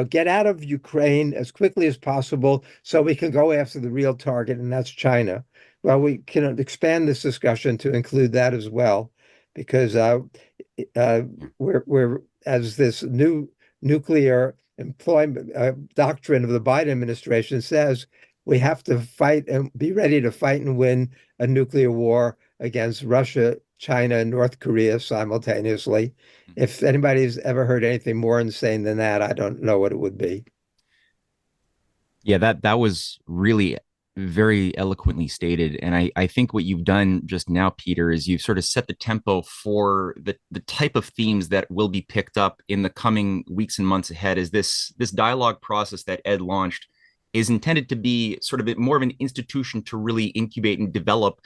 Get out of Ukraine as quickly as possible so we can go after the real target, and that's China. Well, we can expand this discussion to include that as well, because we're as this new nuclear employment doctrine of the Biden administration says, we have to fight and be ready to fight and win a nuclear war against Russia, China, and North Korea simultaneously. If anybody's ever heard anything more insane than that, I don't know what it would be. Yeah, that was really very eloquently stated. And I think what you've done just now, Peter, is you've sort of set the tempo for the type of themes that will be picked up in the coming weeks and months ahead. As this dialogue process that Ed launched is intended to be sort of more of an institution to really incubate and develop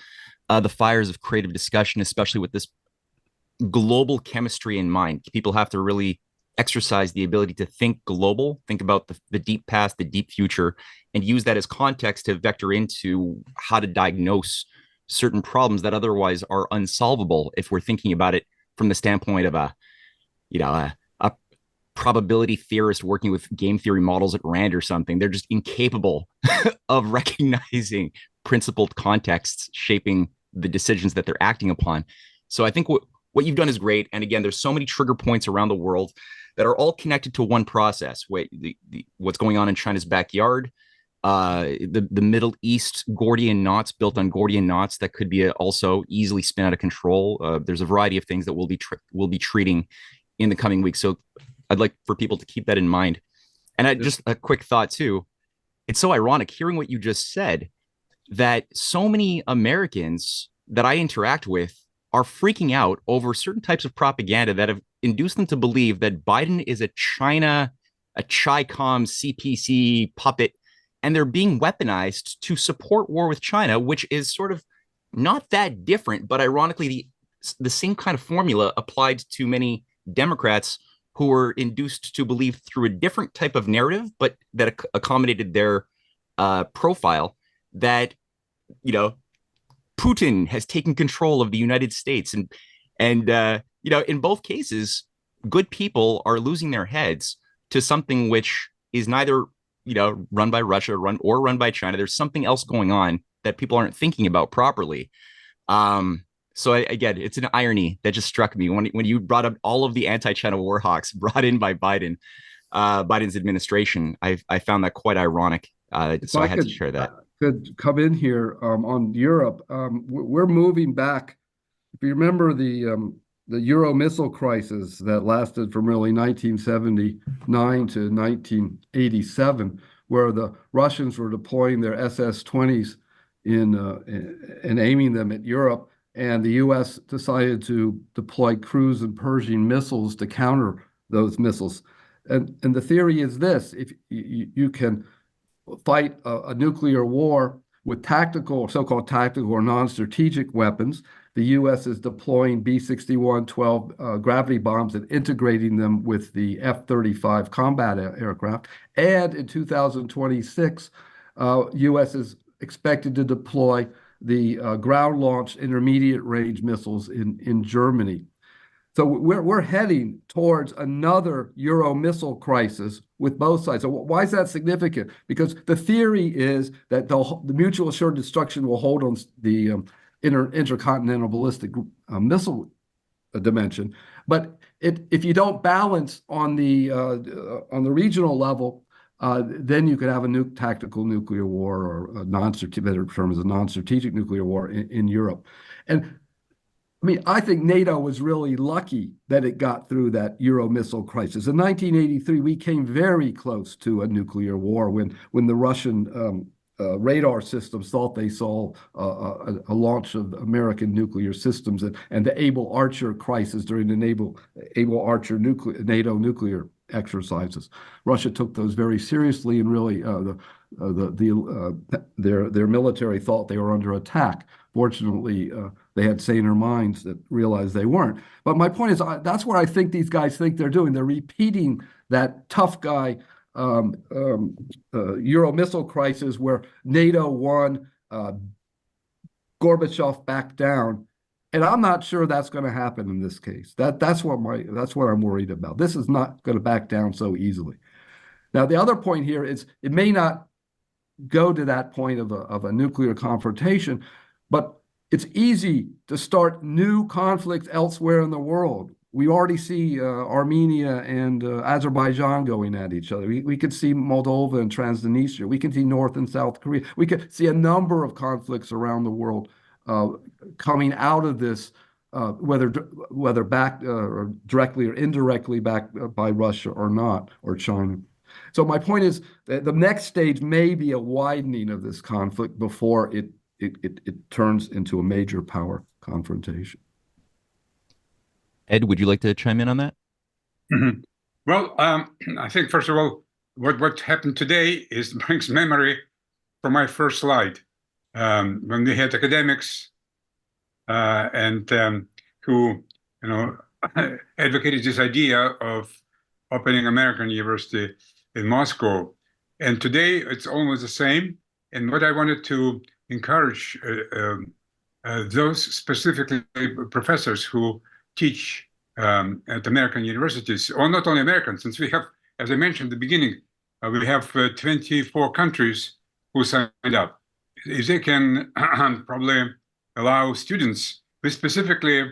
the fires of creative discussion, especially with this global chemistry in mind. People have to really exercise the ability to think global, think about the deep past, the deep future, and use that as context to vector into how to diagnose certain problems that otherwise are unsolvable if we're thinking about it from the standpoint of a probability theorist working with game theory models at Rand or something. They're just incapable of recognizing principled contexts shaping the decisions that they're acting upon. So I think what you've done is great. And again, there's so many trigger points around the world that are all connected to one process. What's going on in China's backyard, the Middle East Gordian knots, built on Gordian knots, that could be also easily spin out of control. There's a variety of things that we'll be treating in the coming weeks. So I'd like for people to keep that in mind. And just a quick thought too. It's so ironic hearing what you just said, that so many Americans that I interact with are freaking out over certain types of propaganda that have induced them to believe that Biden is a Chi-Com CPC puppet, and they're being weaponized to support war with China, which is sort of not that different, but ironically, the same kind of formula applied to many Democrats who were induced to believe through a different type of narrative, but that accommodated their profile, that, you know, Putin has taken control of the United States, and you know, in both cases, good people are losing their heads to something which is neither, you know, run by Russia, run by China. There's something else going on that people aren't thinking about properly. So again, it's an irony that just struck me when you brought up all of the anti-China war hawks brought in by Biden's administration. I found that quite ironic. So I had to share that. Could come in here on Europe. We're moving back. If you remember the Euro missile crisis that lasted from really 1979 to 1987, where the Russians were deploying their SS-20s and aiming them at Europe, and the U.S. decided to deploy cruise and Pershing missiles to counter those missiles. And the theory is this: if you can fight a nuclear war with tactical, so-called tactical or non-strategic weapons, the U.S. is deploying B-61-12 gravity bombs and integrating them with the F-35 combat aircraft. And in 2026, U.S. is expected to deploy the ground-launched intermediate-range missiles in Germany. So we're heading towards another Euro missile crisis with both sides. So why is that significant? Because the theory is that the mutual assured destruction will hold on the intercontinental ballistic missile dimension. But if you don't balance on the regional level, then you could have a tactical nuclear war, or a better term is a non-strategic nuclear war in Europe. And I mean, I think NATO was really lucky that it got through that Euro missile crisis. In 1983, we came very close to a nuclear war when the Russian radar systems thought they saw a launch of American nuclear systems, and the Able Archer crisis during the Able Archer NATO nuclear exercises. Russia took those very seriously, and really their military thought they were under attack. Fortunately, they had saner minds that realized they weren't. But my point is, that's what I think these guys think they're doing. They're repeating that tough guy Euro missile crisis where NATO won, Gorbachev backed down, and I'm not sure that's going to happen in this case. That's what I'm worried about. This is not going to back down so easily. Now, the other point here is it may not go to that point of a nuclear confrontation, but it's easy to start new conflicts elsewhere in the world. We already see Armenia and Azerbaijan going at each other. We could see Moldova and Transnistria. We can see North and South Korea. We could see a number of conflicts around the world coming out of this, whether backed or directly or indirectly backed by Russia or not, or China. So my point is that the next stage may be a widening of this conflict before it turns into a major power confrontation. Ed, would you like to chime in on that? Mm-hmm. Well, I think, first of all, what happened today brings memory from my first slide, when we had academics who, advocated this idea of opening American University in Moscow. And today it's almost the same. And what I wanted to encourage those specifically professors who teach at American universities, or not only American, since we have, as I mentioned at the beginning, we have 24 countries who signed up. If they can probably allow students, we specifically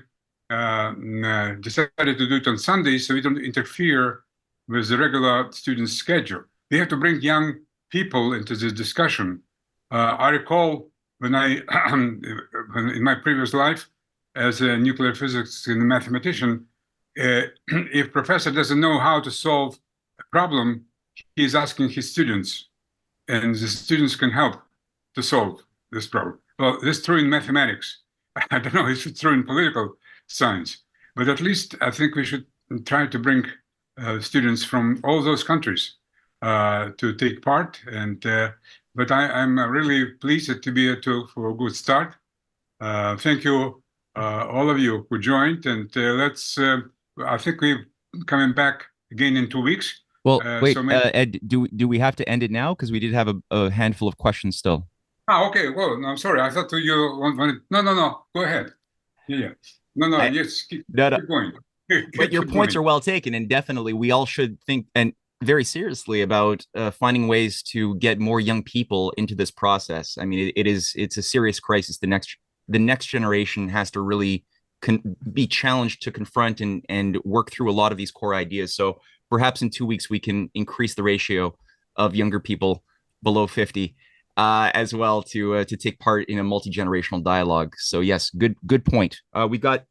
decided to do it on Sundays so we don't interfere with the regular student schedule. We have to bring young people into this discussion. I recall when in my previous life as a nuclear physics and mathematician, if professor doesn't know how to solve a problem, he's asking his students, and the students can help to solve this problem. Well, this is true in mathematics. I don't know if it's true in political science, but at least I think we should try to bring students from all those countries to take part. And but I'm really pleased to be for a good start. Thank you, all of you who joined, and let's. I think we're coming back again in 2 weeks. Well, wait, so maybe... Ed, do we have to end it now? Because we did have a handful of questions still. Okay. Well, no, I'm sorry. I thought you wanted. No. Go ahead. Yeah. No. Yes. Keep going. But your points are well taken, and definitely we all should think and very seriously about finding ways to get more young people into this process. I mean, it's a serious crisis. The next generation has to really be challenged to confront and work through a lot of these core ideas. So perhaps in 2 weeks we can increase the ratio of younger people below 50 as well to take part in a multi-generational dialogue. So yes, good point. We've got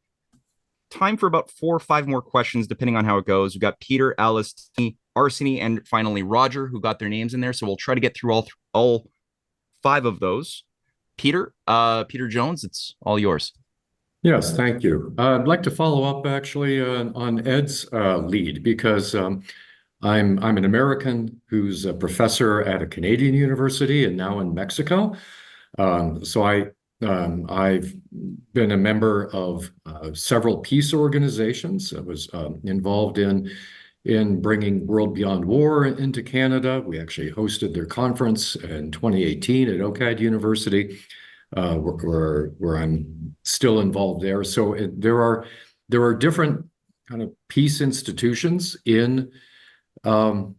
time for about 4 or 5 more questions, depending on how it goes. We've got Peter, Alice, Arseny, and finally Roger, who got their names in there. So we'll try to get through all 5 of those. Peter Jones, it's all yours. Yes, thank you. I'd like to follow up actually on Ed's lead, because I'm an American who's a professor at a Canadian university and now in Mexico. So I've been a member of several peace organizations. I was involved in bringing World Beyond War into Canada. We actually hosted their conference in 2018 at OCAD University, where I'm still involved there. So there are different kind of peace institutions in the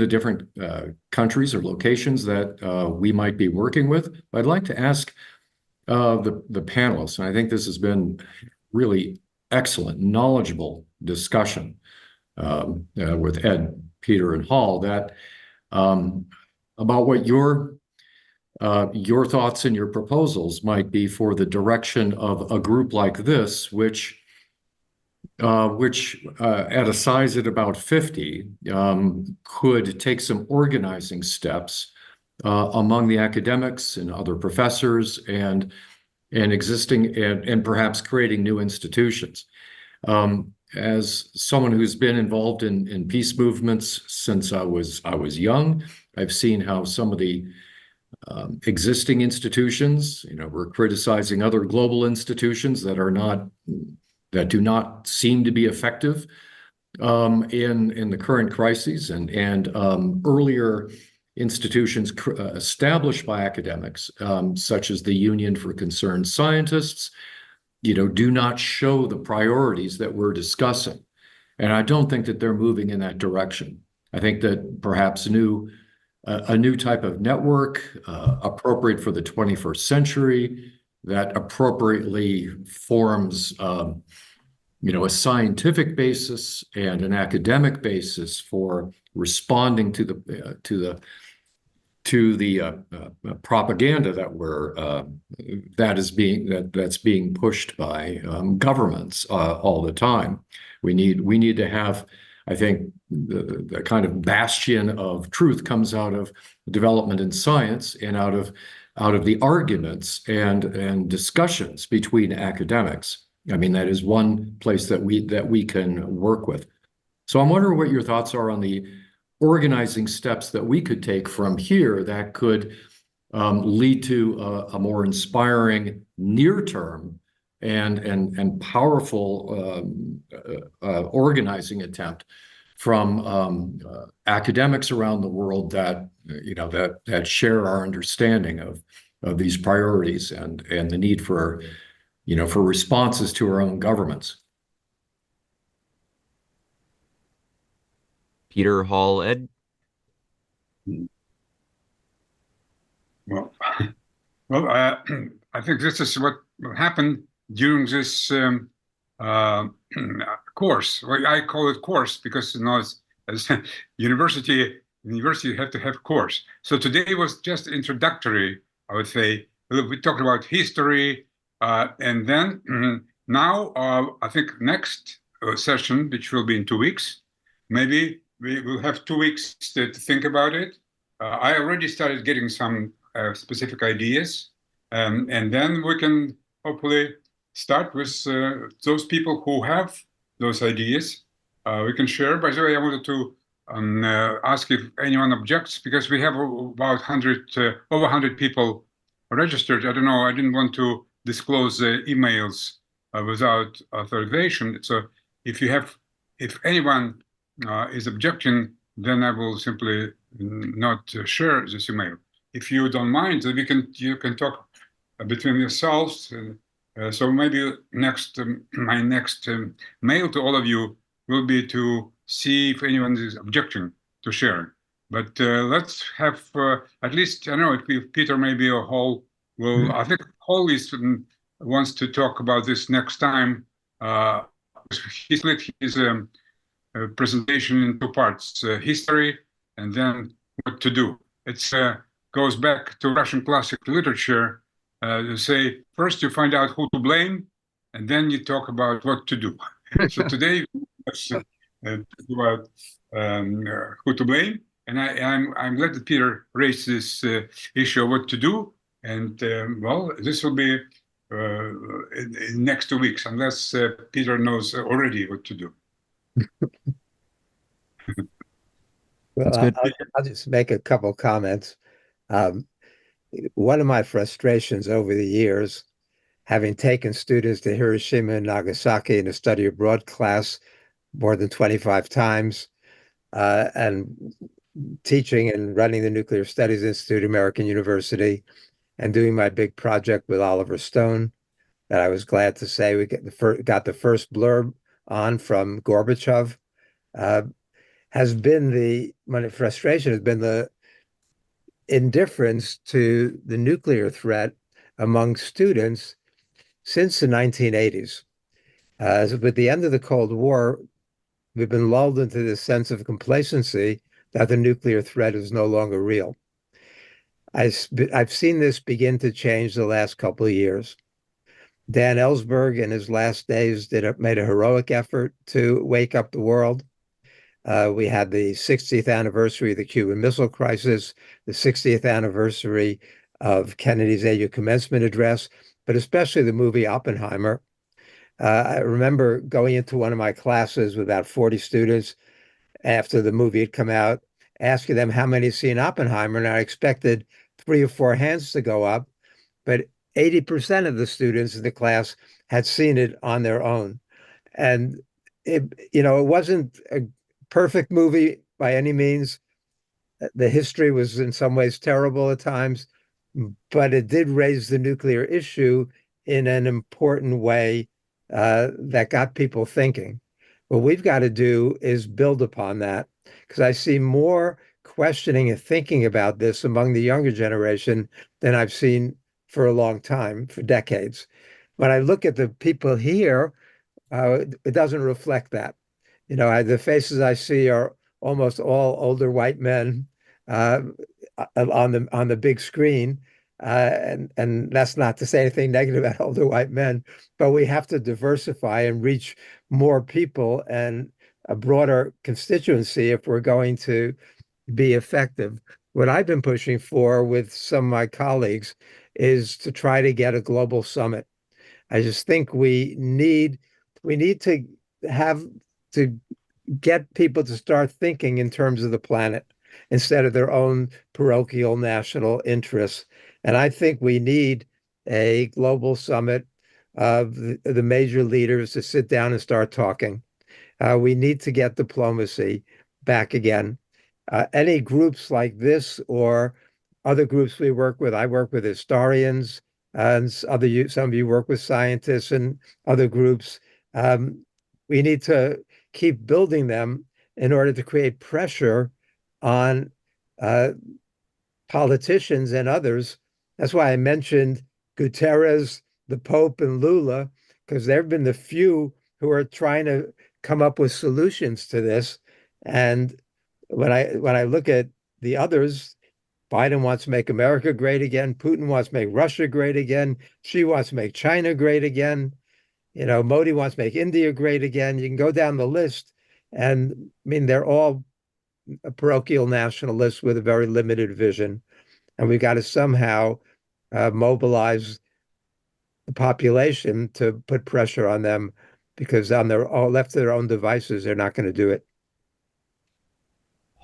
different countries or locations that we might be working with. I'd like to ask the panelists, and I think this has been really excellent, knowledgeable discussion with Ed, Peter, and Hall, that about what your thoughts and your proposals might be for the direction of a group like this, which at a size at about 50 could take some organizing steps among the academics and other professors and existing and perhaps creating new institutions. As someone who's been involved in peace movements since I was young, I've seen how some of the existing institutions, we're criticizing other global institutions that do not seem to be effective in the current crises, and earlier institutions established by academics, such as the Union for Concerned Scientists, do not show the priorities that we're discussing. And I don't think that they're moving in that direction. I think that perhaps a new type of network appropriate for the 21st century, that appropriately forms a scientific basis and an academic basis for responding to the propaganda that's being pushed by governments all the time. We need to have, I think, the kind of bastion of truth comes out of development in science and out of the arguments and discussions between academics. I mean, that is one place that we can work with. So I'm wondering what your thoughts are on the organizing steps that we could take from here that could lead to a more inspiring near-term and powerful organizing attempt from academics around the world that that share our understanding of these priorities and the need for responses to our own governments. Peter, Hall, Ed. Well, I think this is what happened during this course. Well, I call it course because as university university, you have to have course. So today was just introductory, I would say. We talked about history, and then now I think next session, which will be in 2 weeks, maybe we will have 2 weeks to think about it. I already started getting some specific ideas, and then we can hopefully start with those people who have those ideas. We can share. By the way, I wanted to ask if anyone objects, because we have about over 100 people registered. I don't know. I didn't want to disclose emails without authorization. So if anyone is objecting, then I will simply not share this email. If you don't mind, then you can talk between yourselves. So maybe my next mail to all of you will be to see if anyone is objecting to sharing. But let's have at least, I don't know if Peter maybe or Hall will, I think Hall wants to talk about this next time. He split his presentation in 2 parts, history and then what to do. It goes back to Russian classic literature to say, first you find out who to blame, and then you talk about what to do. So today, let's talk about who to blame. And I'm glad that Peter raised this issue of what to do. And well, this will be in next 2 weeks, unless Peter knows already what to do. Well, I'll just make a couple comments. One of my frustrations over the years, having taken students to Hiroshima and Nagasaki in a study abroad class more than 25 times, and teaching and running the Nuclear Studies Institute, American University, and doing my big project with Oliver Stone, that I was glad to say we got the first blurb on from Gorbachev, my frustration has been the indifference to the nuclear threat among students since the 1980s. With the end of the Cold War, we've been lulled into this sense of complacency that the nuclear threat is no longer real. I've seen this begin to change the last couple of years. Dan Ellsberg, in his last days, made a heroic effort to wake up the world. We had the 60th anniversary of the Cuban Missile Crisis, the 60th anniversary of Kennedy's annual commencement address, but especially the movie Oppenheimer. I remember going into one of my classes with about 40 students after the movie had come out, asking them how many had seen Oppenheimer, and I expected 3 or 4 hands to go up, but 80% of the students in the class had seen it on their own. And it wasn't a perfect movie by any means. The history was in some ways terrible at times, but it did raise the nuclear issue in an important way that got people thinking. What we've got to do is build upon that, because I see more questioning and thinking about this among the younger generation than I've seen for a long time, for decades. When I look at the people here, it doesn't reflect that. The faces I see are almost all older white men on the big screen, and that's not to say anything negative about older white men, but we have to diversify and reach more people and a broader constituency if we're going to be effective. What I've been pushing for with some of my colleagues is to try to get a global summit. I just think we need to get people to start thinking in terms of the planet instead of their own parochial national interests. And I think we need a global summit of the major leaders to sit down and start talking. We need to get diplomacy back again. Any groups like this or other groups we work with, I work with historians, and some of you work with scientists and other groups. We need to keep building them in order to create pressure on politicians and others. That's why I mentioned Guterres, the Pope, and Lula, because they've been the few who are trying to come up with solutions to this. And when I look at the others, Biden wants to make America great again. Putin wants to make Russia great again. Xi wants to make China great again. Modi wants to make India great again. You can go down the list. And I mean, they're all parochial nationalists with a very limited vision. And we've got to somehow mobilize the population to put pressure on them, because on their all left to their own devices, they're not going to do it.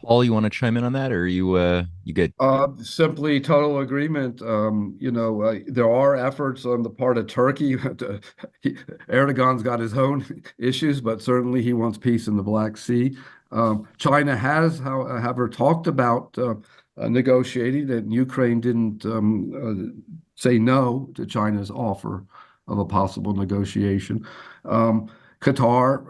Paul, you want to chime in on that, or are you good? Simply total agreement. There are efforts on the part of Turkey. Erdogan's got his own issues, but certainly he wants peace in the Black Sea. China has, however, talked about negotiating, and Ukraine didn't say no to China's offer of a possible negotiation. Qatar,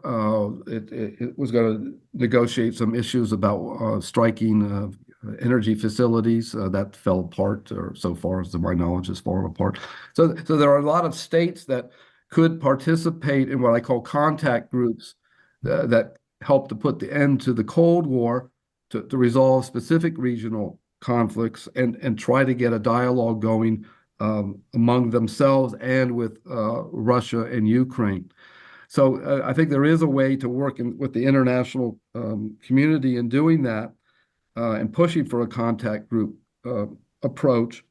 it was going to negotiate some issues about striking energy facilities. That fell apart, or so far as to my knowledge, has fallen apart. So there are a lot of states that could participate in what I call contact groups that help to put the end to the Cold War, to resolve specific regional conflicts and try to get a dialogue going among themselves and with Russia and Ukraine. So I think there is a way to work with the international community in doing that and pushing for a contact group approach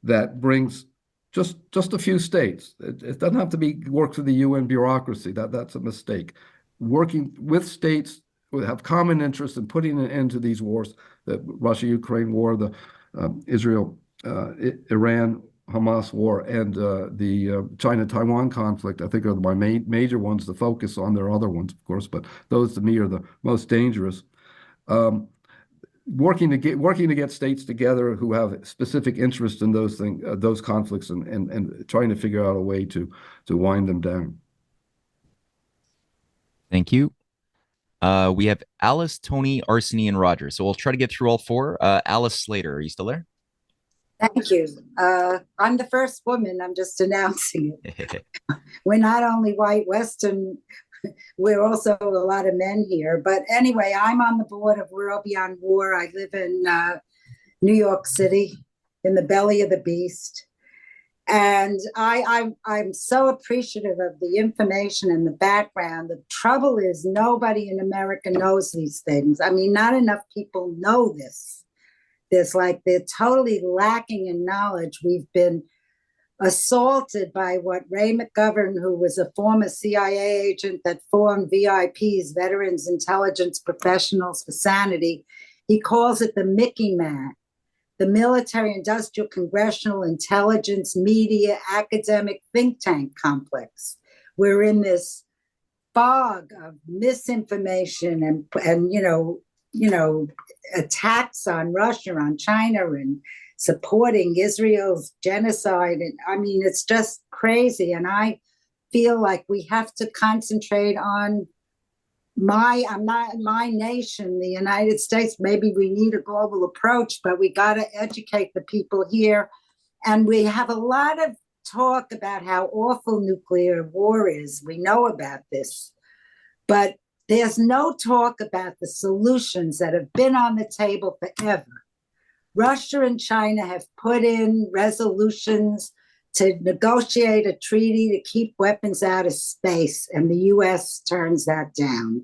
that brings just a few states. It doesn't have to work through the UN bureaucracy. That's a mistake. Working with states who have common interests in putting an end to these wars, the Russia-Ukraine war, the Israel-Iran Hamas war, and the China-Taiwan conflict, I think, are my major ones to focus on. There are other ones, of course, but those to me are the most dangerous. Working to get states together who have specific interest in those conflicts, and trying to figure out a way to wind them down. Thank you. We have Alice, Tony, Arseny, and Roger. So we'll try to get through all four. Alice Slater, are you still there? Thank you. I'm the first woman. I'm just announcing it. We're not only white Western, we're also a lot of men here. But anyway, I'm on the board of World Beyond War. I live in New York City, in the belly of the beast. And I'm so appreciative of the information and the background. The trouble is nobody in America knows these things. I mean, not enough people know this. They're totally lacking in knowledge. We've been assaulted by what Ray McGovern, who was a former CIA agent that formed VIPs, Veterans Intelligence Professionals for Sanity, he calls it the Mickey Man, the military, industrial, congressional, intelligence, media, academic think tank complex. We're in this fog of misinformation and attacks on Russia, on China, and supporting Israel's genocide. And I mean, it's just crazy. And I feel like we have to concentrate on my nation, the United States. Maybe we need a global approach, but we got to educate the people here. And we have a lot of talk about how awful nuclear war is. We know about this, but there's no talk about the solutions that have been on the table forever. Russia and China have put in resolutions to negotiate a treaty to keep weapons out of space, and the US turns that down.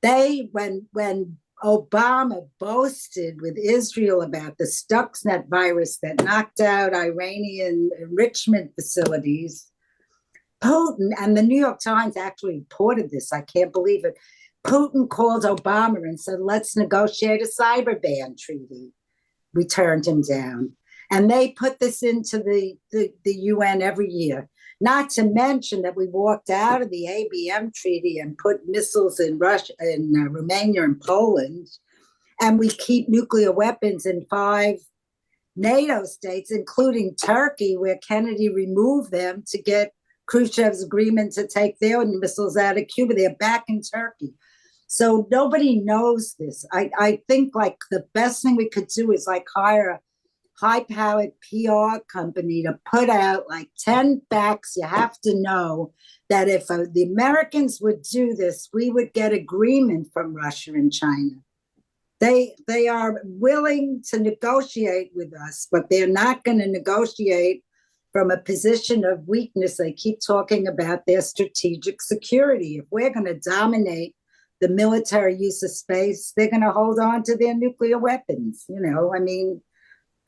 When Obama boasted with Israel about the Stuxnet virus that knocked out Iranian enrichment facilities, Putin, and the New York Times actually reported this, I can't believe it. Putin called Obama and said, let's negotiate a cyber ban treaty. We turned him down. And they put this into the UN every year. Not to mention that we walked out of the ABM treaty and put missiles in Russia, in Romania and Poland. And we keep nuclear weapons in 5 NATO states, including Turkey, where Kennedy removed them to get Khrushchev's agreement to take their missiles out of Cuba. They're back in Turkey. So nobody knows this. I think like the best thing we could do is like hire a high-powered PR company to put out like 10 facts you have to know that if the Americans would do this, we would get agreement from Russia and China. They are willing to negotiate with us, but they're not going to negotiate from a position of weakness. They keep talking about their strategic security. If we're going to dominate the military use of space, they're going to hold on to their nuclear weapons. You know, I mean,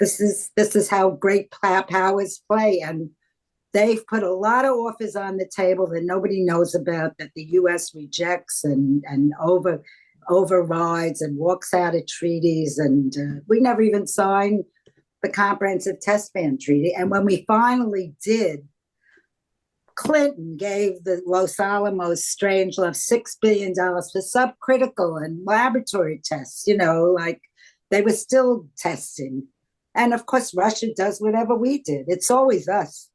this is how great powers play. And they've put a lot of offers on the table that nobody knows about, that the U.S. rejects and overrides and walks out of treaties. And we never even signed the Comprehensive Test Ban Treaty. And when we finally did, Clinton gave the Los Alamos Strangelove $6 billion for subcritical and laboratory tests, you know, like they were still testing. And of course, Russia does whatever we did. It's always us.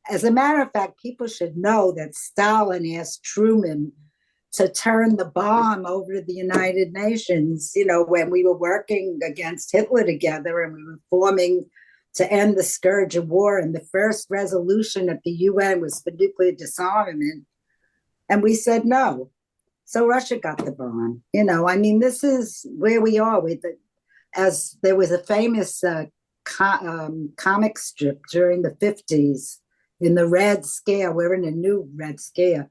As a matter of fact, people should know that Stalin asked Truman to turn the bomb over to the United Nations, you know, when we were working against Hitler together and we were forming to end the scourge of war. And the first resolution at the UN was for nuclear disarmament. And we said no. So Russia got the bomb. You know, I mean, this is where we are with it. As there was a famous comic strip during the 50s in the Red Scare. We're in a new Red Scare.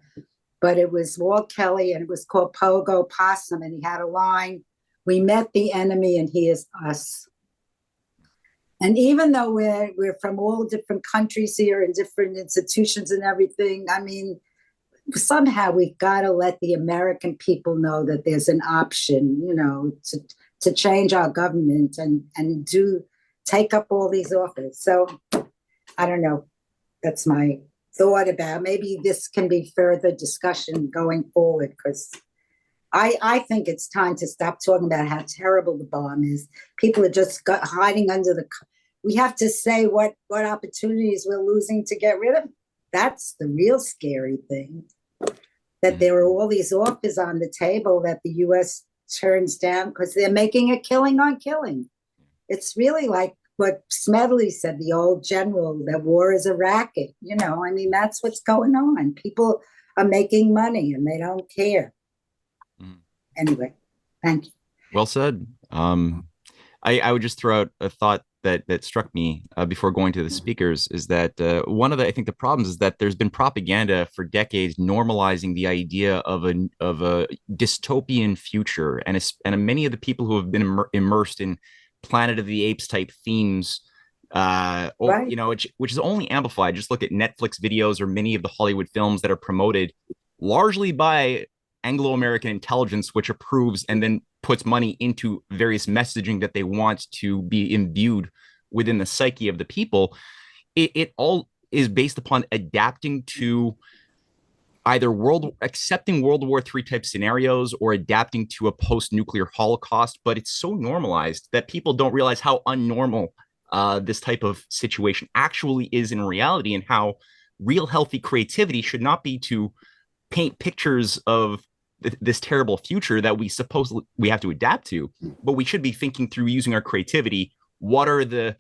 But it was Walt Kelly, and it was called Pogo Possum, and he had a line, "We met the enemy and he is us." And even though we're from all different countries here and different institutions and everything, I mean, somehow we've got to let the American people know that there's an option, you know, to change our government and take up all these offers. So I don't know. That's my thought about. Maybe this can be further discussion going forward, because I think it's time to stop talking about how terrible the bomb is. People are just hiding under the. We have to say what opportunities we're losing to get rid of. That's the real scary thing. That there are all these offers on the table that the U.S. turns down because they're making a killing on killing. It's really like what Smedley said, the old general, that war is a racket. You know, I mean, that's what's going on. People are making money and they don't care. Anyway, thank you. Well said. I would just throw out a thought that struck me before going to the speakers, is that one of the, I think the problems is that there's been propaganda for decades normalizing the idea of a dystopian future, and many of the people who have been immersed in Planet of the Apes type themes, right, you know, which is only amplified. Just look at Netflix videos or many of the Hollywood films that are promoted largely by Anglo-American intelligence, which approves and then puts money into various messaging that they want to be imbued within the psyche of the people. It all is based upon adapting to either accepting World War III type scenarios or adapting to a post-nuclear Holocaust. But it's so normalized that people don't realize how unnormal this type of situation actually is in reality, and how real healthy creativity should not be to paint pictures of this terrible future that we supposedly we have to adapt to, but we should be thinking through, using our creativity, what are the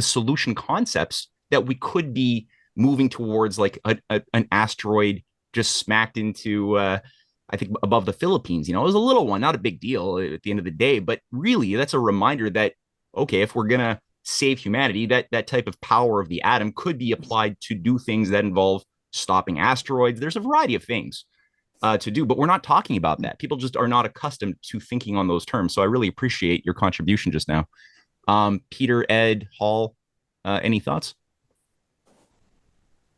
solution concepts that we could be moving towards, like an asteroid just smacked into I think above the Philippines. You know, it was a little one, not a big deal at the end of the day, but really that's a reminder that, okay, if we're gonna save humanity, that type of power of the atom could be applied to do things that involve stopping asteroids. There's a variety of things to do, but we're not talking about that. People just are not accustomed to thinking on those terms. So I really appreciate your contribution just now. Peter, Ed, Hall, any thoughts?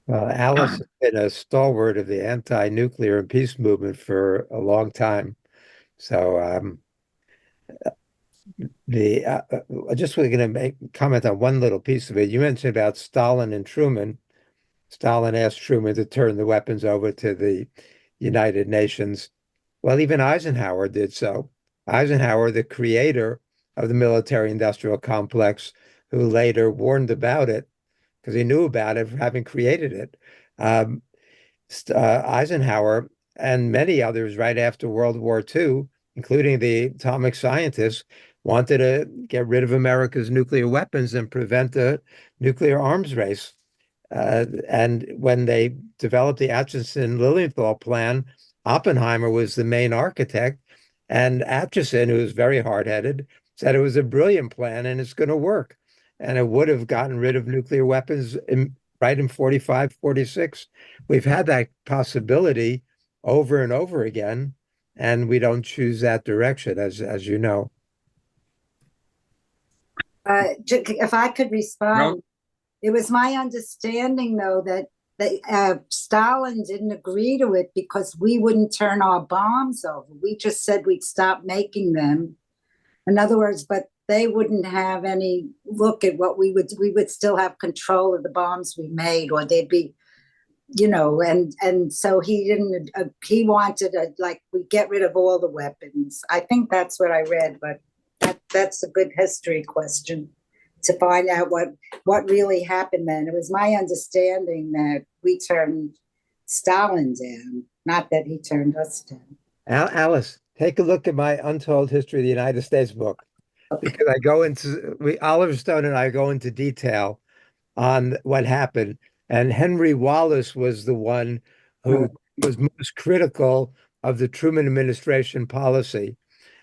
Well, Alice has been a stalwart of the anti-nuclear and peace movement for a long time. So I just was going to comment on one little piece of it. You mentioned about Stalin and Truman. Stalin asked Truman to turn the weapons over to the United Nations. Well, even Eisenhower did so. Eisenhower, the creator of the military-industrial complex, who later warned about it because he knew about it, having created it. Eisenhower and many others right after World War II, including the atomic scientists, wanted to get rid of America's nuclear weapons and prevent a nuclear arms race. And when they developed the Atchison-Lilienthal plan, Oppenheimer was the main architect, And Atchison, who was very hard-headed, said it was a brilliant plan and it's going to work. And it would have gotten rid of nuclear weapons right in 45, 46. We've had that possibility over and over again, and we don't choose that direction, as you know. If I could respond, it was my understanding, though, that Stalin didn't agree to it because we wouldn't turn our bombs over. We just said we'd stop making them. In other words, but they wouldn't have any look at what we would still have control of the bombs we made, or they'd be, and so he didn't, he wanted we get rid of all the weapons. I think that's what I read, but that's a good history question to find out what really happened then. It was my understanding that we turned Stalin down, not that he turned us down. Alice, take a look at my Untold History of the United States book, because I go into, Oliver Stone and I go into detail on what happened. And Henry Wallace was the one who was most critical of the Truman administration policy.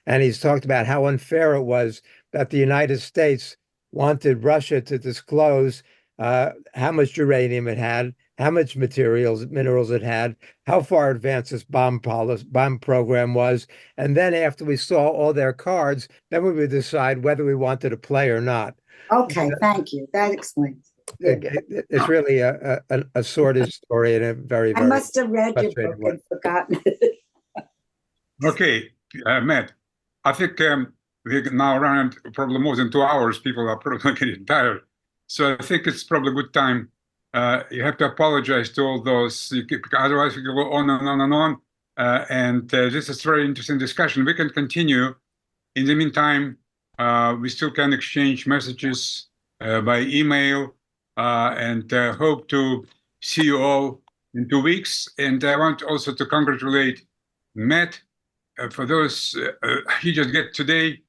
And he's talked about how unfair it was that the United States wanted Russia to disclose how much uranium it had, how much minerals it had, how far advanced this bomb program was. And then after we saw all their cards, then we would decide whether we wanted to play or not. Okay, thank you. That explains. It's really a sordid story and a very, very. I must have read your book and forgotten it. Okay, Matt, I think we're now around probably more than 2 hours. People are probably getting tired. So I think it's probably a good time. You have to apologize to all those, otherwise we can go on and on and on. And this is a very interesting discussion. We can continue. In the meantime, we still can exchange messages by email, and hope to see you all in 2 weeks. And I want also to congratulate Matt for those, he just get today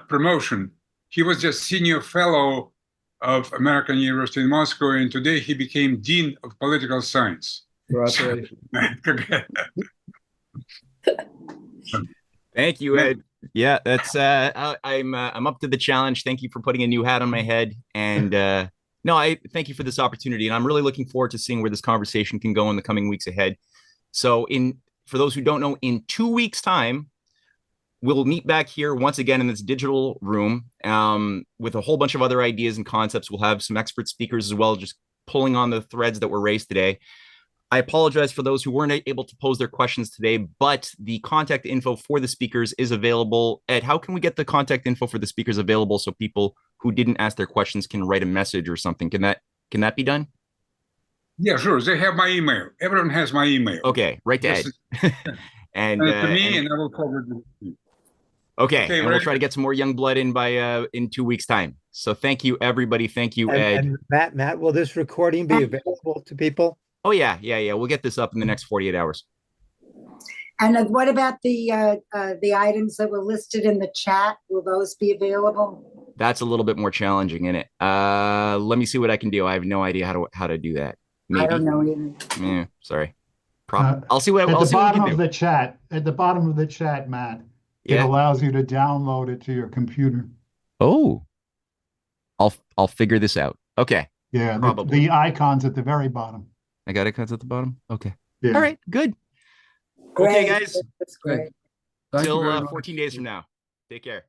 promotion. He was just senior fellow of American University in Moscow, and today he became Dean of Political Science. Congratulations. Thank you, Ed. Yeah, that's I'm up to the challenge. Thank you for putting a new hat on my head. And no, I thank you for this opportunity. And I'm really looking forward to seeing where this conversation can go in the coming weeks ahead. So for those who don't know, in 2 weeks' time, we'll meet back here once again in this digital room with a whole bunch of other ideas and concepts. We'll have some expert speakers as well, just pulling on the threads that were raised today. I apologize for those who weren't able to pose their questions today, but the contact info for the speakers is available. Ed, how can we get the contact info for the speakers available so people who didn't ask their questions can write a message or something? Can that be done? Yeah, sure. They have my email. Everyone has my email. Okay, right to Ed. and to me, and I will forward it to you. Okay, and we'll try to get some more young blood in by in 2 weeks' time. So thank you, everybody. Thank you, Ed. And Matt, will this recording be available to people? Oh yeah. We'll get this up in the next 48 hours. And what about the items that were listed in the chat? Will those be available? That's a little bit more challenging, isn't it? Let me see what I can do. I have no idea how to do that. Maybe. I don't know either. Yeah, sorry. I'll see what I'll see what we can do. At the bottom of the chat, Matt, yeah. It allows you to download it to your computer. Oh, I'll figure this out. Okay. Yeah, the icons at the very bottom. I got icons at the bottom. Okay. Yeah. All right. Good. Great. Okay, guys. That's great. Till 14 days from now. Take care.